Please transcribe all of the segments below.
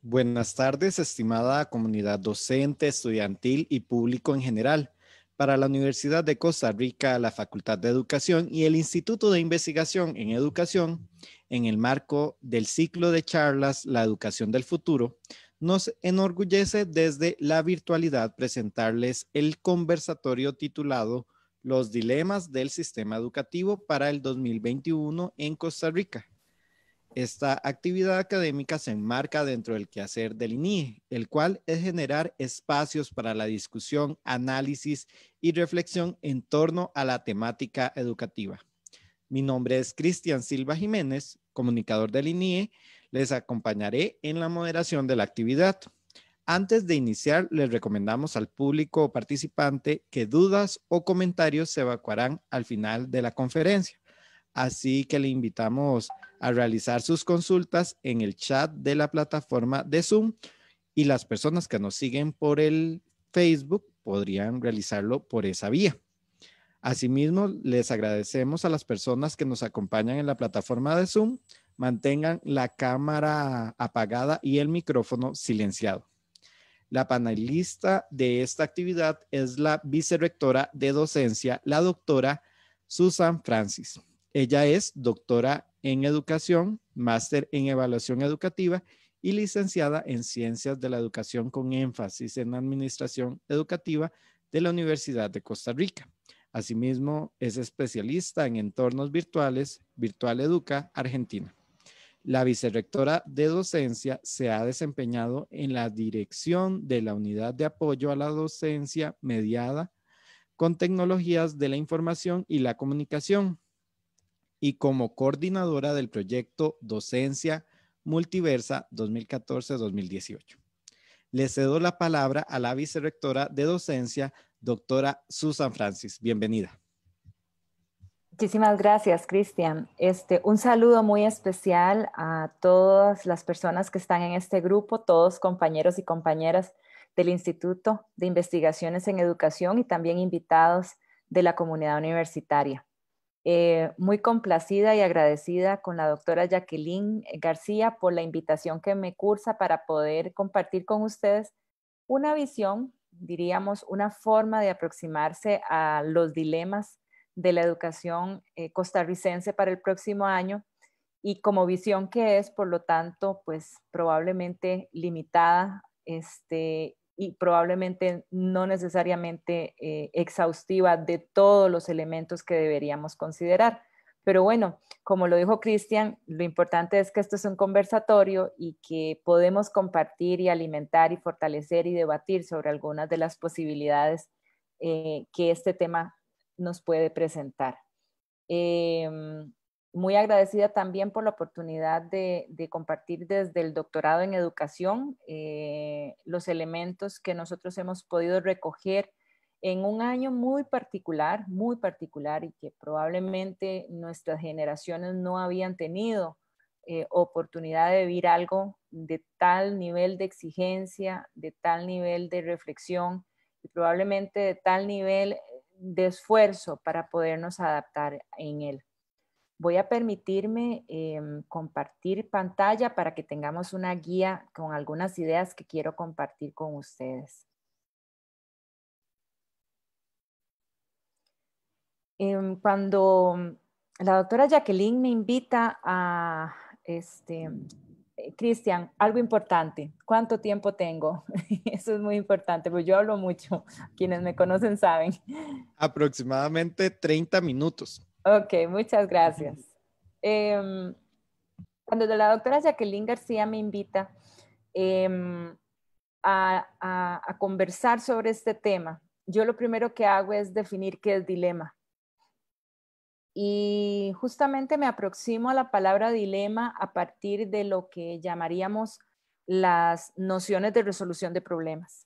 Buenas tardes, estimada comunidad docente, estudiantil y público en general. Para la Universidad de Costa Rica, la Facultad de Educación y el Instituto de Investigación en Educación, en el marco del ciclo de charlas La Educación del Futuro, nos enorgullece desde la virtualidad presentarles el conversatorio titulado Los dilemas del sistema educativo para el 2021 en Costa Rica. Esta actividad académica se enmarca dentro del quehacer del INIE, el cual es generar espacios para la discusión, análisis y reflexión en torno a la temática educativa. Mi nombre es Cristian Silva Jiménez, comunicador del INIE. Les acompañaré en la moderación de la actividad. Antes de iniciar, les recomendamos al público participante que dudas o comentarios se evacuarán al final de la conferencia. Así que le invitamos a realizar sus consultas en el chat de la plataforma de Zoom y las personas que nos siguen por el Facebook podrían realizarlo por esa vía. Asimismo, les agradecemos a las personas que nos acompañan en la plataforma de Zoom. Mantengan la cámara apagada y el micrófono silenciado. La panelista de esta actividad es la vicerrectora de docencia, la doctora Susan Francis. Ella es doctora en educación, máster en evaluación educativa y licenciada en ciencias de la educación con énfasis en administración educativa de la Universidad de Costa Rica. Asimismo, es especialista en entornos virtuales, Virtual Educa, Argentina. La vicerrectora de docencia se ha desempeñado en la dirección de la unidad de apoyo a la docencia mediada con tecnologías de la información y la comunicación y como coordinadora del proyecto Docencia Multiversa 2014-2018. Le cedo la palabra a la vicerrectora de docencia, doctora Susan Francis. Bienvenida. Muchísimas gracias, Cristian. Un saludo muy especial a todas las personas que están en este grupo, todos compañeros y compañeras del Instituto de Investigaciones en Educación y también invitados de la comunidad universitaria. Muy complacida y agradecida con la doctora Jacqueline García por la invitación que me cursa para poder compartir con ustedes una visión, diríamos, una forma de aproximarse a los dilemas de la educación costarricense para el próximo año y como visión que es, por lo tanto, pues probablemente limitada y probablemente no necesariamente exhaustiva de todos los elementos que deberíamos considerar. Pero bueno, como lo dijo Cristian, lo importante es que esto es un conversatorio y que podemos compartir y alimentar y fortalecer y debatir sobre algunas de las posibilidades que este tema nos puede presentar. Muy agradecida también por la oportunidad de compartir desde el doctorado en educación los elementos que nosotros hemos podido recoger en un año muy particular y que probablemente nuestras generaciones no habían tenido oportunidad de vivir algo de tal nivel de exigencia, de tal nivel de reflexión y probablemente de tal nivel de esfuerzo para podernos adaptar en él. Voy a permitirme compartir pantalla para que tengamos una guía con algunas ideas que quiero compartir con ustedes. Cuando la doctora Jacqueline me invita a, Cristian, algo importante, ¿cuánto tiempo tengo? Eso es muy importante, porque yo hablo mucho, quienes me conocen saben. Aproximadamente 30 minutos. Ok, muchas gracias. Cuando la doctora Jacqueline García me invita a conversar sobre este tema, yo lo primero que hago es definir qué es dilema. Y justamente me aproximo a la palabra dilema a partir de lo que llamaríamos las nociones de resolución de problemas.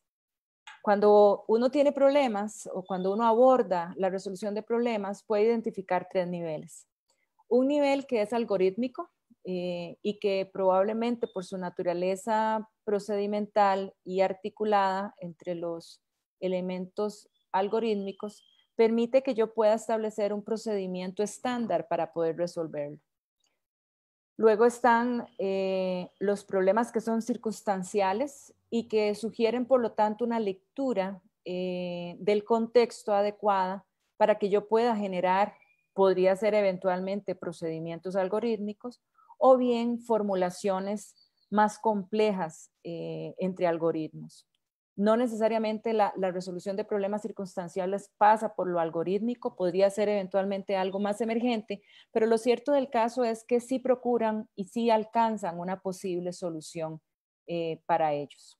Cuando uno tiene problemas o cuando uno aborda la resolución de problemas, puede identificar tres niveles. Un nivel que es algorítmico y que probablemente por su naturaleza procedimental y articulada entre los elementos algorítmicos, permite que yo pueda establecer un procedimiento estándar para poder resolverlo. Luego están los problemas que son circunstanciales y que sugieren, por lo tanto, una lectura del contexto adecuada para que yo pueda generar, podría ser eventualmente procedimientos algorítmicos o bien formulaciones más complejas entre algoritmos. No necesariamente la resolución de problemas circunstanciales pasa por lo algorítmico, podría ser eventualmente algo más emergente, pero lo cierto del caso es que sí procuran y sí alcanzan una posible solución para ellos.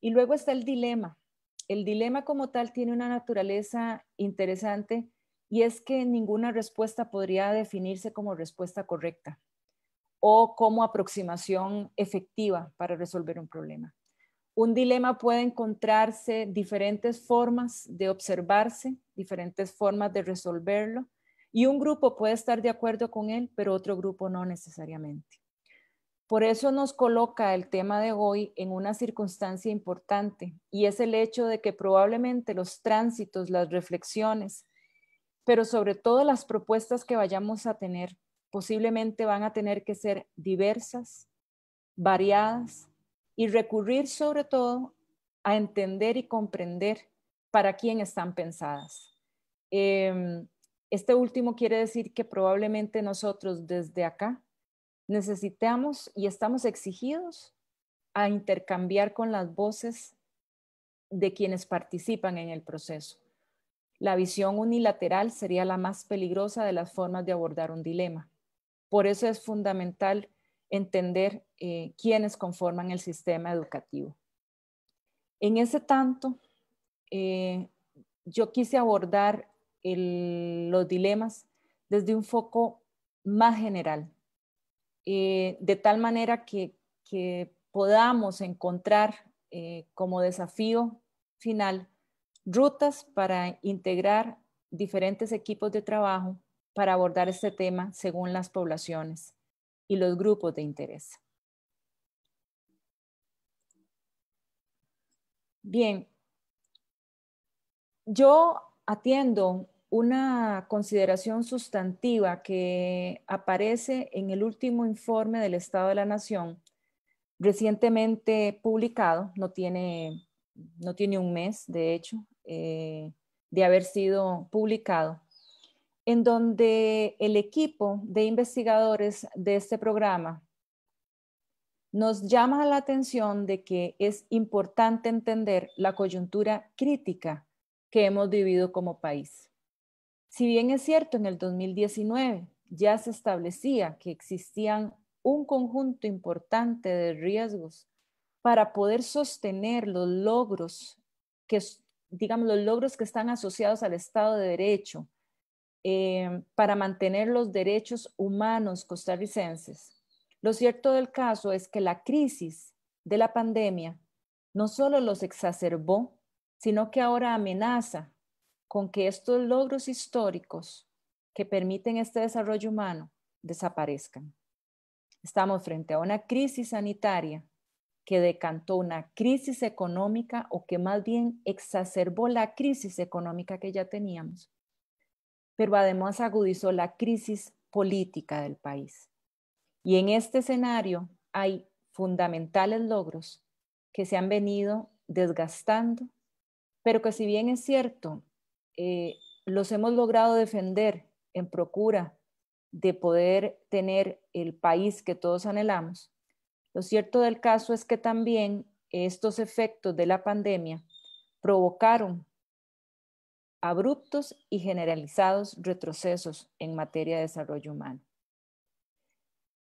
Y luego está el dilema. El dilema como tal tiene una naturaleza interesante y es que ninguna respuesta podría definirse como respuesta correcta o como aproximación efectiva para resolver un problema. Un dilema puede encontrarse diferentes formas de observarse, diferentes formas de resolverlo, y un grupo puede estar de acuerdo con él, pero otro grupo no necesariamente. Por eso nos coloca el tema de hoy en una circunstancia importante, y es el hecho de que probablemente los tránsitos, las reflexiones, pero sobre todo las propuestas que vayamos a tener, posiblemente van a tener que ser diversas, variadas, y recurrir sobre todo a entender y comprender para quién están pensadas. Este último quiere decir que probablemente nosotros desde acá necesitamos y estamos exigidos a intercambiar con las voces de quienes participan en el proceso. La visión unilateral sería la más peligrosa de las formas de abordar un dilema. Por eso es fundamental entender quiénes conforman el sistema educativo. En ese tanto, yo quise abordar los dilemas desde un foco más general, de tal manera que podamos encontrar como desafío final rutas para integrar diferentes equipos de trabajo para abordar este tema según las poblaciones y los grupos de interés. Bien, yo atiendo una consideración sustantiva que aparece en el último informe del Estado de la Nación, recientemente publicado, no tiene un mes, de hecho, de haber sido publicado, en donde el equipo de investigadores de este programa nos llama la atención de que es importante entender la coyuntura crítica que hemos vivido como país. Si bien es cierto, en el 2019 ya se establecía que existían un conjunto importante de riesgos para poder sostener los logros que, digamos, los logros que están asociados al Estado de Derecho, para mantener los derechos humanos costarricenses. Lo cierto del caso es que la crisis de la pandemia no solo los exacerbó, sino que ahora amenaza con que estos logros históricos que permiten este desarrollo humano desaparezcan. Estamos frente a una crisis sanitaria que decantó una crisis económica o que más bien exacerbó la crisis económica que ya teníamos, pero además agudizó la crisis política del país. Y en este escenario hay fundamentales logros que se han venido desgastando, pero que si bien es cierto, los hemos logrado defender en procura de poder tener el país que todos anhelamos, lo cierto del caso es que también estos efectos de la pandemia provocaron abruptos y generalizados retrocesos en materia de desarrollo humano.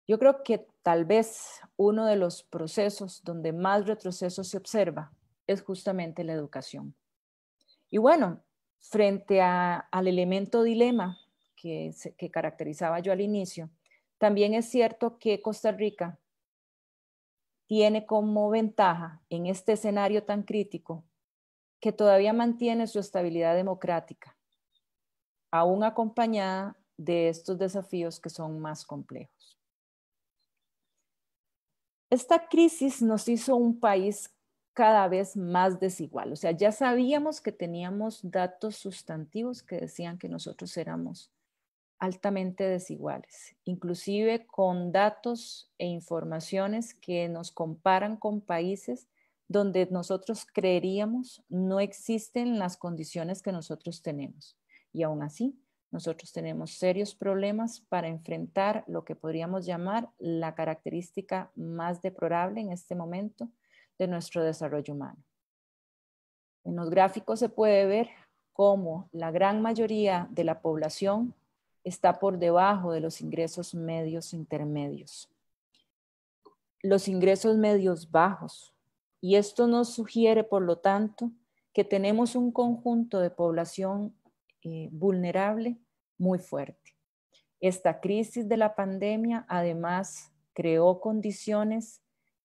Yo creo que tal vez uno de los procesos donde más retroceso se observa es justamente la educación. Y bueno, frente al elemento dilema que caracterizaba yo al inicio, también es cierto que Costa Rica tiene como ventaja en este escenario tan crítico que todavía mantiene su estabilidad democrática, aún acompañada de estos desafíos que son más complejos. Esta crisis nos hizo un país cada vez más desigual. O sea, ya sabíamos que teníamos datos sustantivos que decían que nosotros éramos altamente desiguales, inclusive con datos e informaciones que nos comparan con países donde nosotros creeríamos no existen las condiciones que nosotros tenemos. Y aún así, nosotros tenemos serios problemas para enfrentar lo que podríamos llamar la característica más deplorable en este momento de nuestro desarrollo humano. En los gráficos se puede ver cómo la gran mayoría de la población está por debajo de los ingresos medios intermedios. Los ingresos medios bajos. Y esto nos sugiere, por lo tanto, que tenemos un conjunto de población vulnerable muy fuerte. Esta crisis de la pandemia además creó condiciones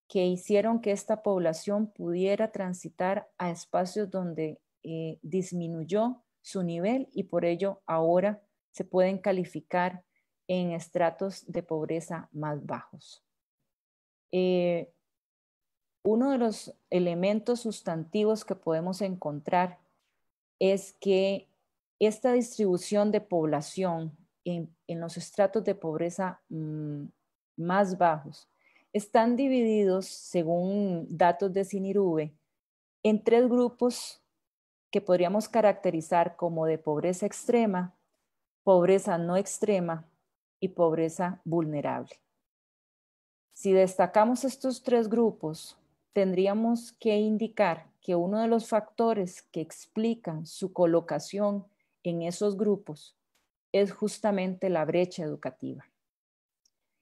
que hicieron que esta población pudiera transitar a espacios donde disminuyó su nivel y por ello ahora se pueden calificar en estratos de pobreza más bajos. Uno de los elementos sustantivos que podemos encontrar es que esta distribución de población en los estratos de pobreza más bajos están divididos, según datos de CINIRUBE, en 3 grupos que podríamos caracterizar como de pobreza extrema, pobreza no extrema y pobreza vulnerable. Si destacamos estos 3 grupos, tendríamos que indicar que uno de los factores que explican su colocación en esos grupos es justamente la brecha educativa.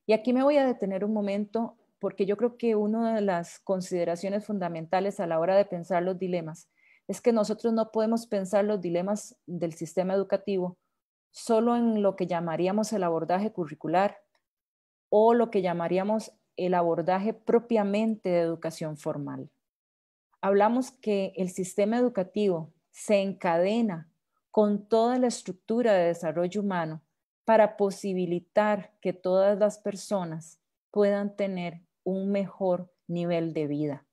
Y aquí me voy a detener un momento porque yo creo que una de las consideraciones fundamentales a la hora de pensar los dilemas es que nosotros no podemos pensar los dilemas del sistema educativo solo en lo que llamaríamos el abordaje curricular o lo que llamaríamos el abordaje propiamente de educación formal. Hablamos que el sistema educativo se encadena con toda la estructura de desarrollo humano para posibilitar que todas las personas puedan tener un mejor nivel de vida.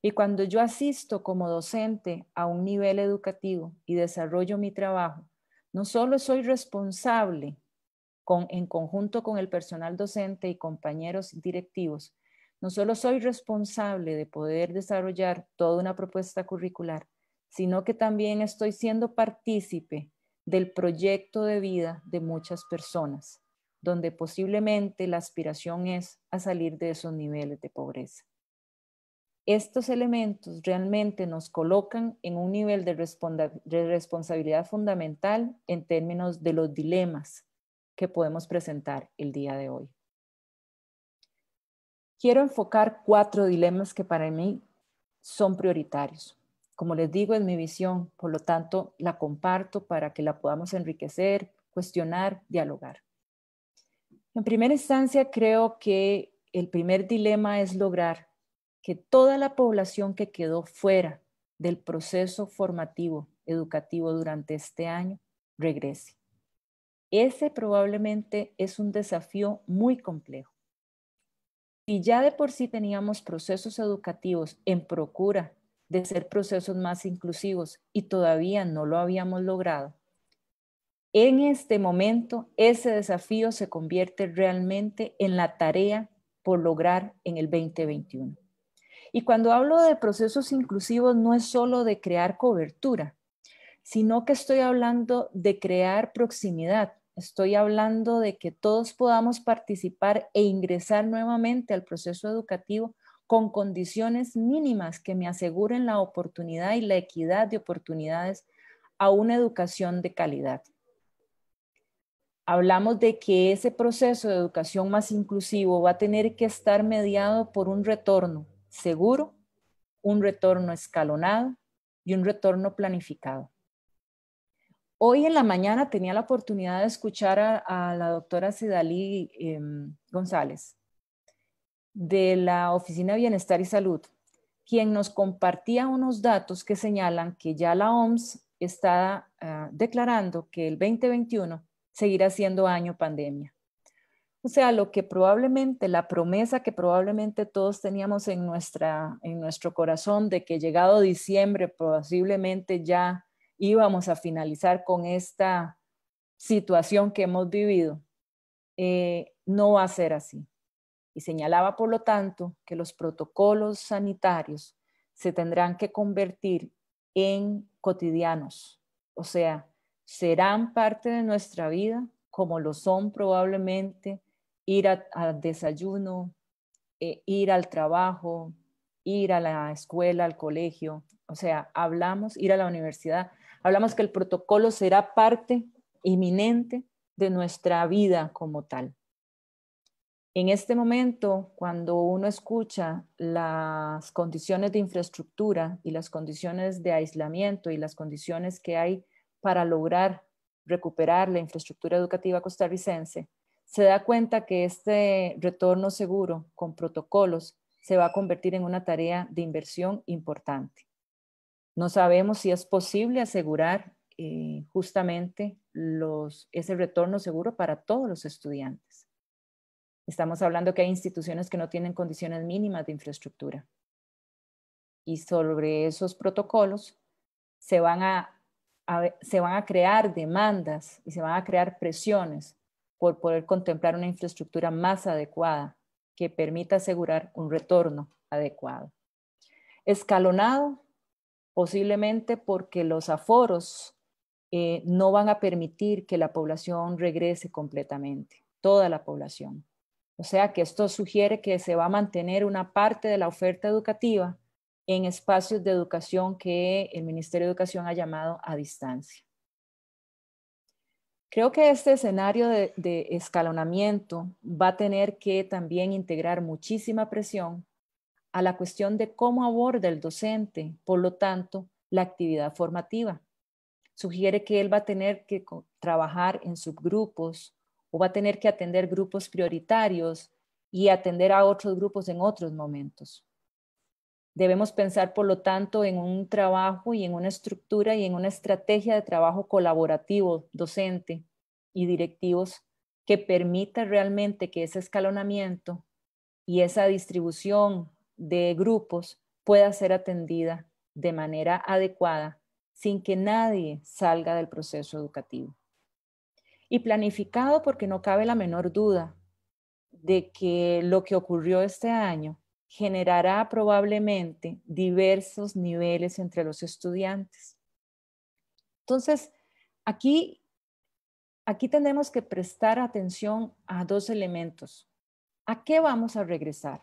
Y cuando yo asisto como docente a un nivel educativo y desarrollo mi trabajo, no solo soy responsable en conjunto con el personal docente y compañeros directivos, no solo soy responsable de poder desarrollar toda una propuesta curricular, sino que también estoy siendo partícipe del proyecto de vida de muchas personas, donde posiblemente la aspiración es a salir de esos niveles de pobreza. Estos elementos realmente nos colocan en un nivel de responsabilidad fundamental en términos de los dilemas que podemos presentar el día de hoy. Quiero enfocar 4 dilemas que para mí son prioritarios. Como les digo, es mi visión, por lo tanto la comparto para que la podamos enriquecer, cuestionar, dialogar. En primera instancia, creo que el primer dilema es lograr que toda la población que quedó fuera del proceso formativo, educativo durante este año, regrese. Ese probablemente es un desafío muy complejo. Si ya de por sí teníamos procesos educativos en procura de ser procesos más inclusivos y todavía no lo habíamos logrado, en este momento ese desafío se convierte realmente en la tarea por lograr en el 2021. Y cuando hablo de procesos inclusivos no es solo de crear cobertura, sino que estoy hablando de crear proximidad. Estoy hablando de que todos podamos participar e ingresar nuevamente al proceso educativo con condiciones mínimas que me aseguren la oportunidad y la equidad de oportunidades a una educación de calidad. Hablamos de que ese proceso de educación más inclusivo va a tener que estar mediado por un retorno seguro, un retorno escalonado y un retorno planificado. Hoy en la mañana tenía la oportunidad de escuchar a la doctora Cidalí González de la Oficina de Bienestar y Salud, quien nos compartía unos datos que señalan que ya la OMS está declarando que el 2021 seguirá siendo año pandemia. O sea, lo que probablemente, la promesa que probablemente todos teníamos en nuestro corazón de que llegado diciembre posiblemente ya íbamos a finalizar con esta situación que hemos vivido, no va a ser así. Y señalaba, por lo tanto, que los protocolos sanitarios se tendrán que convertir en cotidianos, o sea, serán parte de nuestra vida, como lo son probablemente ir al desayuno, ir al trabajo, ir a la escuela, al colegio, o sea, hablamos, ir a la universidad, hablamos que el protocolo será parte inminente de nuestra vida como tal. En este momento, cuando uno escucha las condiciones de infraestructura y las condiciones de aislamiento y las condiciones que hay para lograr recuperar la infraestructura educativa costarricense, se da cuenta que este retorno seguro con protocolos se va a convertir en una tarea de inversión importante. No sabemos si es posible asegurar justamente ese retorno seguro para todos los estudiantes. Estamos hablando que hay instituciones que no tienen condiciones mínimas de infraestructura. Y sobre esos protocolos se van a crear demandas y se van a crear presiones por poder contemplar una infraestructura más adecuada que permita asegurar un retorno adecuado. Escalonado, posiblemente porque los aforos no van a permitir que la población regrese completamente, toda la población. O sea que esto sugiere que se va a mantener una parte de la oferta educativa en espacios de educación que el Ministerio de Educación ha llamado a distancia. Creo que este escenario de escalonamiento va a tener que también integrar muchísima presión a la cuestión de cómo aborda el docente, por lo tanto, la actividad formativa. Sugiere que él va a tener que trabajar en subgrupos o va a tener que atender grupos prioritarios y atender a otros grupos en otros momentos. Debemos pensar, por lo tanto, en un trabajo y en una estructura y en una estrategia de trabajo colaborativo, docente y directivos que permita realmente que ese escalonamiento y esa distribución de grupos pueda ser atendida de manera adecuada sin que nadie salga del proceso educativo. Y planificado porque no cabe la menor duda de que lo que ocurrió este año generará probablemente diversos niveles entre los estudiantes. Entonces, aquí tenemos que prestar atención a dos elementos. ¿A qué vamos a regresar?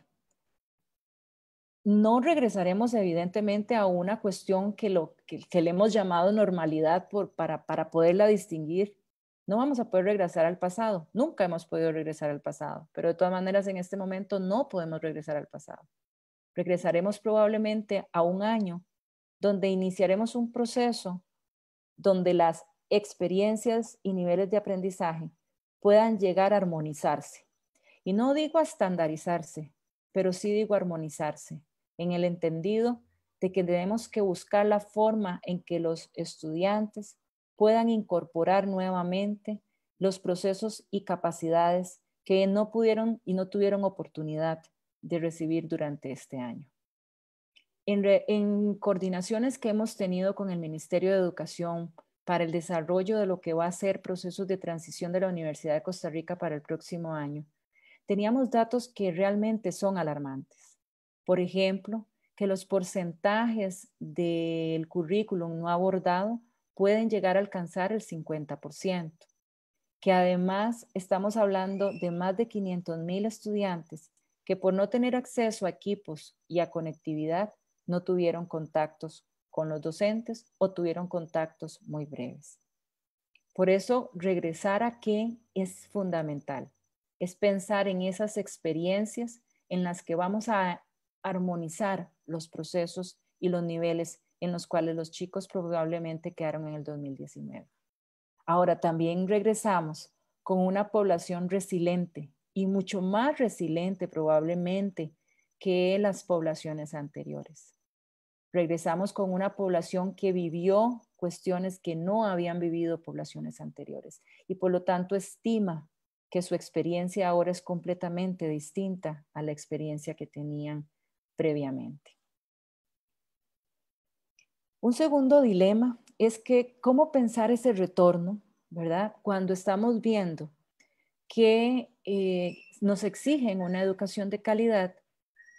No regresaremos evidentemente a una cuestión que le hemos llamado normalidad para poderla distinguir. No vamos a poder regresar al pasado. Nunca hemos podido regresar al pasado, pero de todas maneras en este momento no podemos regresar al pasado. Regresaremos probablemente a un año donde iniciaremos un proceso donde las experiencias y niveles de aprendizaje puedan llegar a armonizarse. Y no digo a estandarizarse, pero sí digo a armonizarse, en el entendido de que tenemos que buscar la forma en que los estudiantes puedan incorporar nuevamente los procesos y capacidades que no pudieron y no tuvieron oportunidad de recibir durante este año. En coordinaciones que hemos tenido con el Ministerio de Educación para el desarrollo de lo que va a ser procesos de transición de la Universidad de Costa Rica para el próximo año, teníamos datos que realmente son alarmantes. Por ejemplo, que los porcentajes del currículum no abordado pueden llegar a alcanzar el 50%, que además estamos hablando de más de 500,000 estudiantes que por no tener acceso a equipos y a conectividad no tuvieron contactos con los docentes o tuvieron contactos muy breves. Por eso, regresar a qué es fundamental. Es pensar en esas experiencias en las que vamos a armonizar los procesos y los niveles en los cuales los chicos probablemente quedaron en el 2019. Ahora también regresamos con una población resiliente y mucho más resiliente probablemente que las poblaciones anteriores. Regresamos con una población que vivió cuestiones que no habían vivido poblaciones anteriores y por lo tanto estima que su experiencia ahora es completamente distinta a la experiencia que tenían previamente. Un segundo dilema es que cómo pensar ese retorno ¿verdad? Cuando estamos viendo que nos exigen una educación de calidad,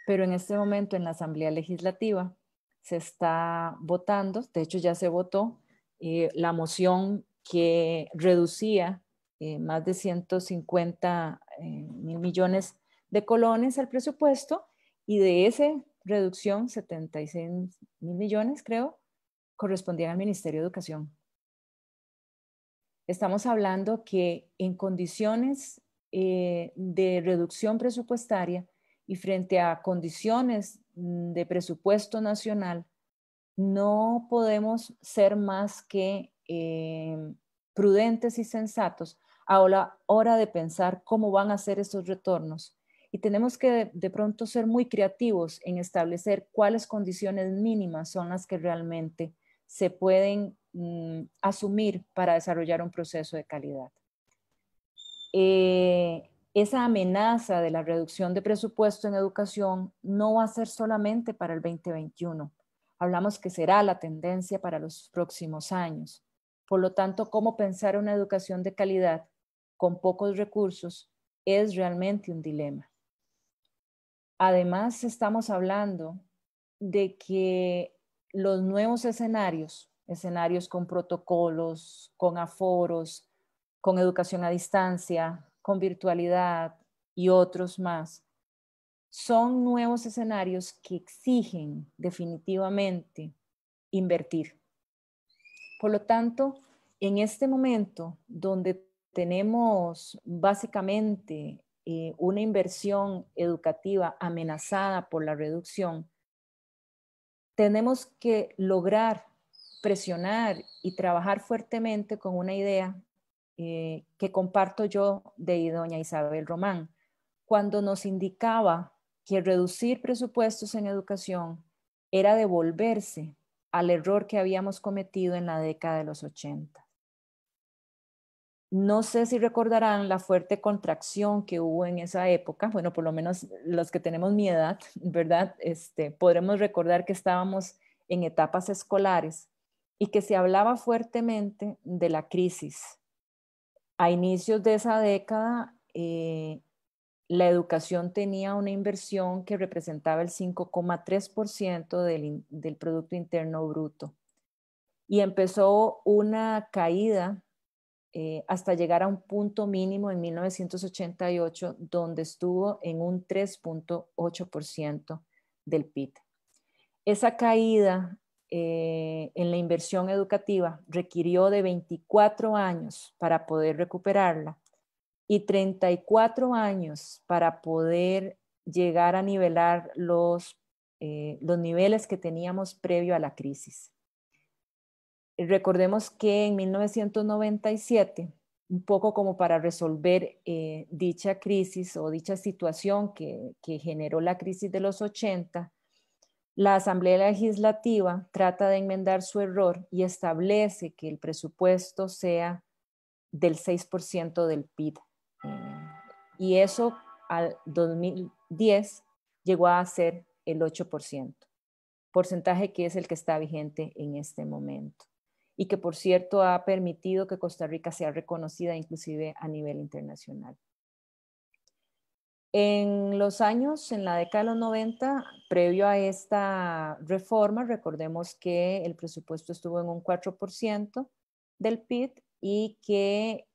pero en este momento en la Asamblea Legislativa se está votando, de hecho ya se votó, la moción que reducía más de 150 mil millones de colones al presupuesto, y de esa reducción 76 mil millones, creo, correspondían al Ministerio de Educación. Estamos hablando que en condiciones de reducción presupuestaria y frente a condiciones de presupuesto nacional, no podemos ser más que prudentes y sensatos a la hora de pensar cómo van a ser estos retornos. Y tenemos que de pronto ser muy creativos en establecer cuáles condiciones mínimas son las que realmente se pueden asumir para desarrollar un proceso de calidad. Esa amenaza de la reducción de presupuesto en educación no va a ser solamente para el 2021. Hablamos que será la tendencia para los próximos años. Por lo tanto, cómo pensar una educación de calidad con pocos recursos es realmente un dilema. Además, estamos hablando de que los nuevos escenarios con protocolos, con aforos, con educación a distancia, con virtualidad y otros más, son nuevos escenarios que exigen definitivamente invertir. Por lo tanto, en este momento donde tenemos básicamente una inversión educativa amenazada por la reducción, tenemos que lograr presionar y trabajar fuertemente con una idea que comparto yo de doña Isabel Román, cuando nos indicaba que reducir presupuestos en educación era devolverse al error que habíamos cometido en la década de los 80. No sé si recordarán la fuerte contracción que hubo en esa época. Bueno, por lo menos los que tenemos mi edad, ¿verdad? Podremos recordar que estábamos en etapas escolares y que se hablaba fuertemente de la crisis. A inicios de esa década, la educación tenía una inversión que representaba el 5,3% del Producto Interno Bruto. Y empezó una caída hasta llegar a un punto mínimo en 1988, donde estuvo en un 3,8% del PIB. Esa caída en la inversión educativa requirió de 24 años para poder recuperarla y 34 años para poder llegar a nivelar los niveles que teníamos previo a la crisis. Recordemos que en 1997, un poco como para resolver dicha crisis o dicha situación que generó la crisis de los 80, la Asamblea Legislativa trata de enmendar su error y establece que el presupuesto sea del 6% del PIB. Y eso al 2010 llegó a ser el 8%, porcentaje que es el que está vigente en este momento. Y que, por cierto, ha permitido que Costa Rica sea reconocida inclusive a nivel internacional. En los años, en la década de los 90, previo a esta reforma, recordemos que el presupuesto estuvo en un 4% del PIB y que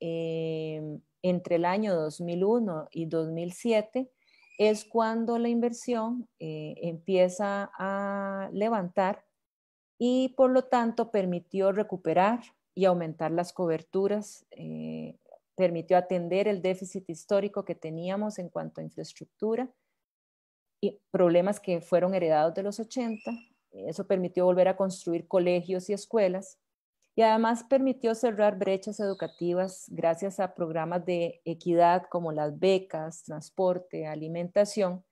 entre el año 2001 y 2007 es cuando la inversión empieza a levantar y por lo tanto permitió recuperar y aumentar las coberturas, permitió atender el déficit histórico que teníamos en cuanto a infraestructura y problemas que fueron heredados de los 80. Eso permitió volver a construir colegios y escuelas y además permitió cerrar brechas educativas gracias a programas de equidad como las becas, transporte, alimentación,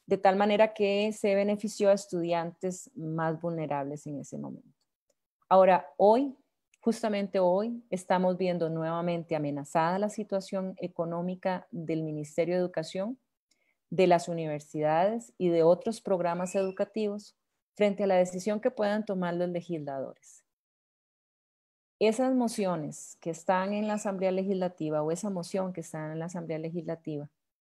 de tal manera que se benefició a estudiantes más vulnerables en ese momento. Ahora, hoy, justamente hoy, estamos viendo nuevamente amenazada la situación económica del Ministerio de Educación, de las universidades y de otros programas educativos frente a la decisión que puedan tomar los legisladores. esas mociones que están en la Asamblea Legislativa o esa moción que está en la Asamblea Legislativa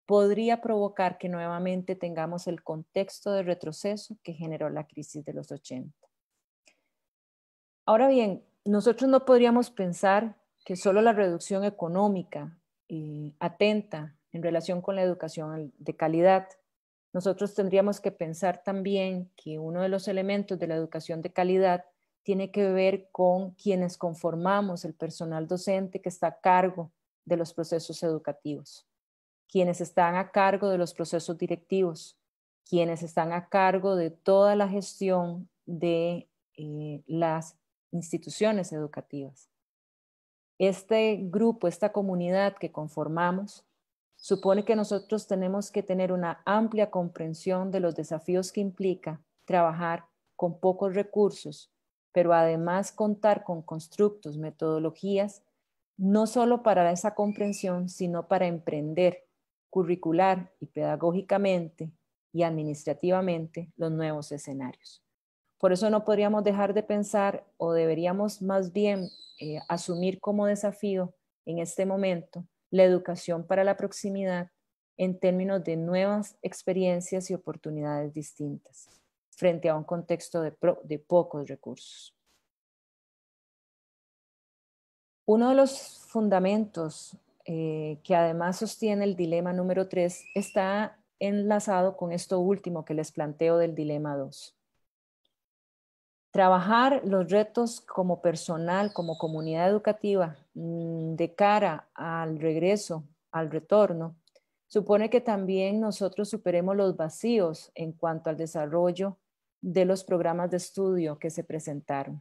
podría provocar que nuevamente tengamos el contexto de retroceso que generó la crisis de los 80. Ahora bien, nosotros no podríamos pensar que solo la reducción económica atenta en relación con la educación de calidad. Nosotros tendríamos que pensar también que uno de los elementos de la educación de calidad tiene que ver con quienes conformamos el personal docente que está a cargo de los procesos educativos, quienes están a cargo de los procesos directivos, quienes están a cargo de toda la gestión de las instituciones educativas. Este grupo, esta comunidad que conformamos, supone que nosotros tenemos que tener una amplia comprensión de los desafíos que implica trabajar con pocos recursos, pero además contar con constructos, metodologías, no solo para esa comprensión, sino para emprender curricular y pedagógicamente y administrativamente los nuevos escenarios. Por eso no podríamos dejar de pensar, o deberíamos más bien asumir como desafío en este momento la educación para la proximidad en términos de nuevas experiencias y oportunidades distintas frente a un contexto de pocos recursos. Uno de los fundamentos que además sostiene el dilema número 3 está enlazado con esto último que les planteo del dilema 2. Trabajar los retos como personal, como comunidad educativa, de cara al regreso, al retorno, supone que también nosotros superemos los vacíos en cuanto al desarrollo de los programas de estudio que se presentaron,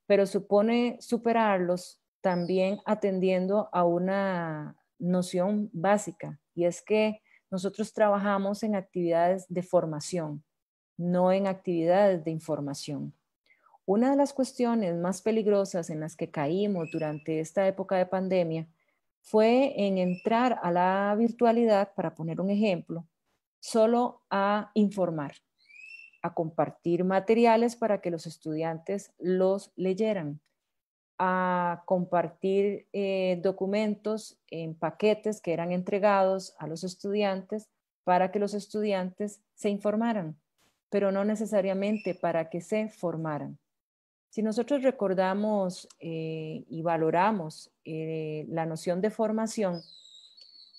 pero supone superarlos también atendiendo a una noción básica, y es que nosotros trabajamos en actividades de formación, no en actividades de información. Una de las cuestiones más peligrosas en las que caímos durante esta época de pandemia fue en entrar a la virtualidad, para poner un ejemplo, solo a informar, a compartir materiales para que los estudiantes los leyeran, a compartir documentos en paquetes que eran entregados a los estudiantes para que los estudiantes se informaran, pero no necesariamente para que se formaran. Si nosotros recordamos y valoramos la noción de formación,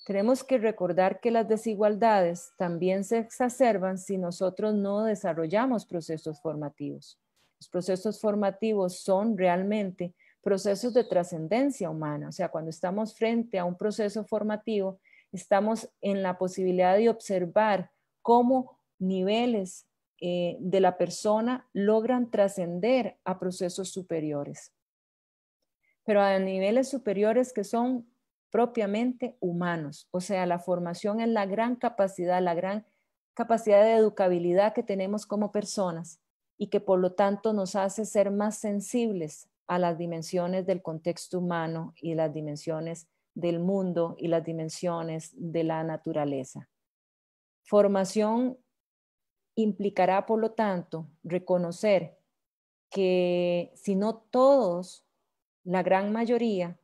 tenemos que recordar que las desigualdades también se exacerban si nosotros no desarrollamos procesos formativos. Los procesos formativos son realmente procesos de trascendencia humana, o sea, cuando estamos frente a un proceso formativo, estamos en la posibilidad de observar cómo niveles de la persona logran trascender a procesos superiores, pero a niveles superiores que son propiamente humanos. O sea, la formación es la gran capacidad de educabilidad que tenemos como personas y que por lo tanto nos hace ser más sensibles a las dimensiones del contexto humano y las dimensiones del mundo y las dimensiones de la naturaleza. Formación implicará, por lo tanto, reconocer que si no todos, la gran mayoría,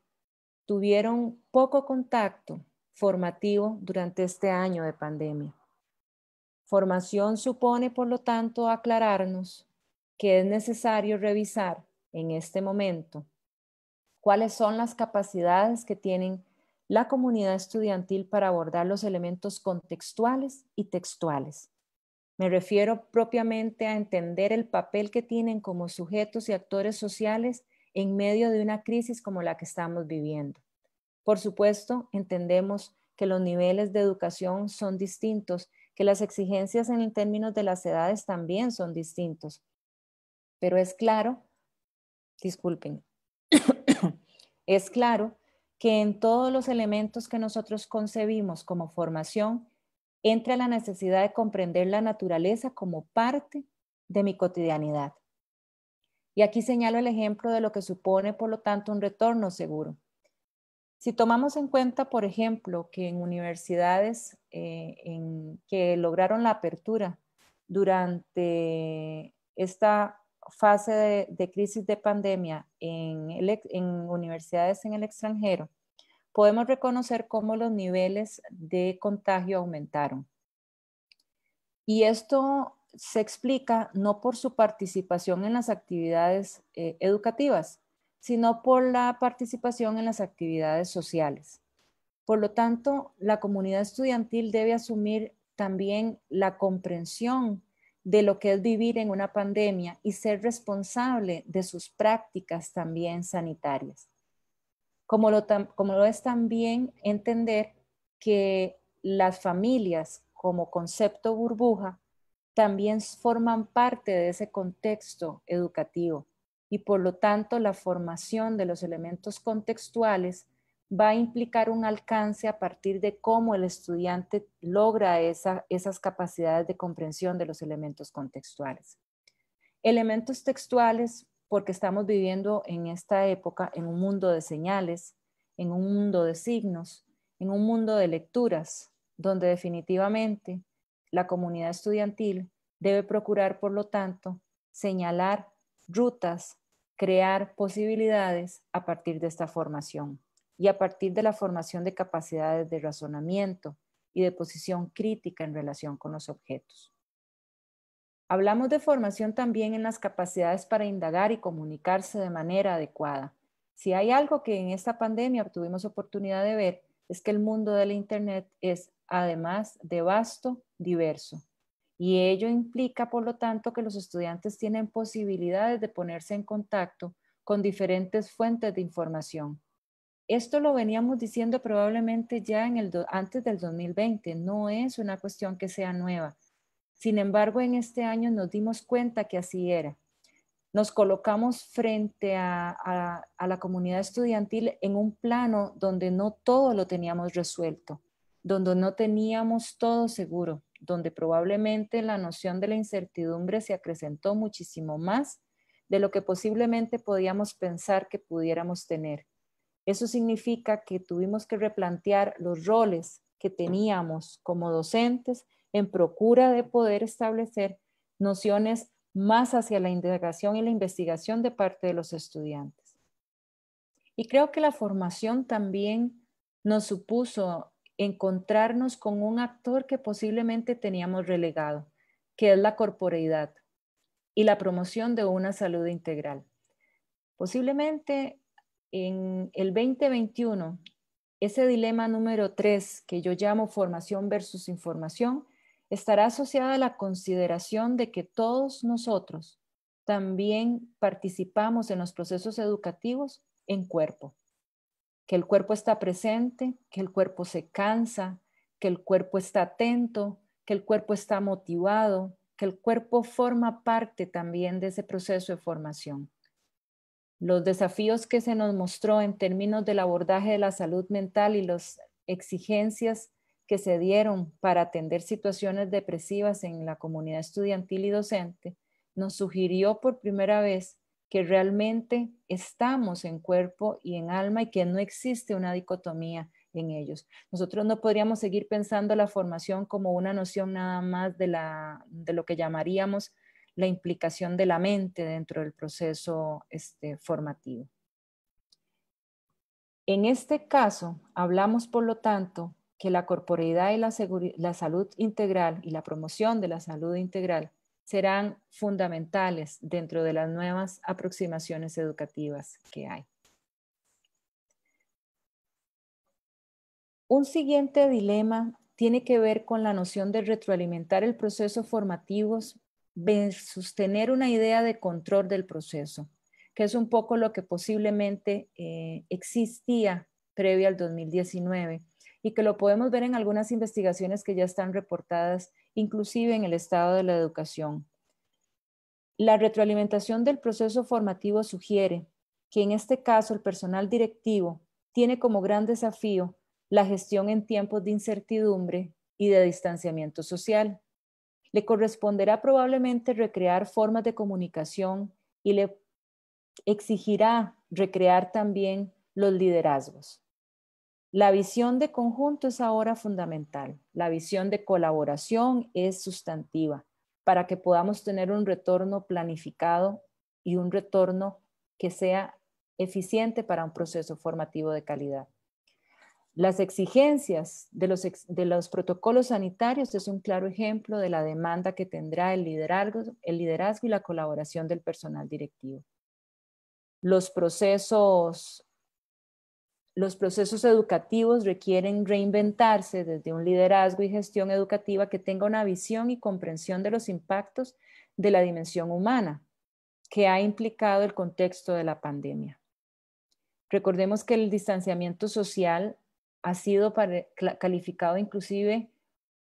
tuvieron poco contacto formativo durante este año de pandemia. Formación supone, por lo tanto, aclararnos que es necesario revisar en este momento cuáles son las capacidades que tienen la comunidad estudiantil para abordar los elementos contextuales y textuales. Me refiero propiamente a entender el papel que tienen como sujetos y actores sociales en medio de una crisis como la que estamos viviendo. Por supuesto, entendemos que los niveles de educación son distintos, que las exigencias en términos de las edades también son distintos. Pero es claro, disculpen, es claro que en todos los elementos que nosotros concebimos como formación, entra la necesidad de comprender la naturaleza como parte de mi cotidianidad. Y aquí señalo el ejemplo de lo que supone, por lo tanto, un retorno seguro. Si tomamos en cuenta, por ejemplo, que en universidades que lograron la apertura durante esta fase de crisis de pandemia en universidades en el extranjero, podemos reconocer cómo los niveles de contagio aumentaron. Y esto se explica no por su participación en las actividades educativas, sino por la participación en las actividades sociales. Por lo tanto, la comunidad estudiantil debe asumir también la comprensión de lo que es vivir en una pandemia y ser responsable de sus prácticas también sanitarias. Como lo es también entender que las familias como concepto burbuja también forman parte de ese contexto educativo y por lo tanto la formación de los elementos contextuales va a implicar un alcance a partir de cómo el estudiante logra esas capacidades de comprensión de los elementos contextuales. Elementos textuales porque estamos viviendo en esta época en un mundo de señales, en un mundo de signos, en un mundo de lecturas, donde definitivamente la comunidad estudiantil debe procurar, por lo tanto, señalar rutas, crear posibilidades a partir de esta formación y a partir de la formación de capacidades de razonamiento y de posición crítica en relación con los objetos. Hablamos de formación también en las capacidades para indagar y comunicarse de manera adecuada. Si hay algo que en esta pandemia tuvimos oportunidad de ver, es que el mundo de la Internet es, además de vasto, diverso. Y ello implica, por lo tanto, que los estudiantes tienen posibilidades de ponerse en contacto con diferentes fuentes de información. Esto lo veníamos diciendo probablemente ya antes del 2020, no es una cuestión que sea nueva. Sin embargo, en este año nos dimos cuenta que así era. Nos colocamos frente a la comunidad estudiantil en un plano donde no todo lo teníamos resuelto, donde no teníamos todo seguro, donde probablemente la noción de la incertidumbre se acrecentó muchísimo más de lo que posiblemente podíamos pensar que pudiéramos tener. Eso significa que tuvimos que replantear los roles que teníamos como docentes en procura de poder establecer nociones más hacia la indagación y la investigación de parte de los estudiantes. Y creo que la formación también nos supuso encontrarnos con un actor que posiblemente teníamos relegado, que es la corporeidad y la promoción de una salud integral. Posiblemente en el 2021, ese dilema número 3 que yo llamo formación versus información, estará asociada a la consideración de que todos nosotros también participamos en los procesos educativos en cuerpo, que el cuerpo está presente, que el cuerpo se cansa, que el cuerpo está atento, que el cuerpo está motivado, que el cuerpo forma parte también de ese proceso de formación. Los desafíos que se nos mostró en términos del abordaje de la salud mental y las exigencias que se dieron para atender situaciones depresivas en la comunidad estudiantil y docente, nos sugirió por primera vez que realmente estamos en cuerpo y en alma y que no existe una dicotomía en ellos. Nosotros no podríamos seguir pensando la formación como una noción nada más de lo que llamaríamos la implicación de la mente dentro del proceso formativo. En este caso, hablamos, por lo tanto, que la corporeidad y la salud integral y la promoción de la salud integral serán fundamentales dentro de las nuevas aproximaciones educativas que hay. Un siguiente dilema tiene que ver con la noción de retroalimentar el proceso formativo versus tener una idea de control del proceso, que es un poco lo que posiblemente existía previo al 2019 y que lo podemos ver en algunas investigaciones que ya están reportadas, inclusive en el estado de la educación. La retroalimentación del proceso formativo sugiere que en este caso el personal directivo tiene como gran desafío la gestión en tiempos de incertidumbre y de distanciamiento social. Le corresponderá probablemente recrear formas de comunicación y le exigirá recrear también los liderazgos. La visión de conjunto es ahora fundamental. La visión de colaboración es sustantiva para que podamos tener un retorno planificado y un retorno que sea eficiente para un proceso formativo de calidad. Las exigencias de los protocolos sanitarios es un claro ejemplo de la demanda que tendrá el liderazgo y la colaboración del personal directivo. Los procesos educativos requieren reinventarse desde un liderazgo y gestión educativa que tenga una visión y comprensión de los impactos de la dimensión humana que ha implicado el contexto de la pandemia. Recordemos que el distanciamiento social ha sido calificado inclusive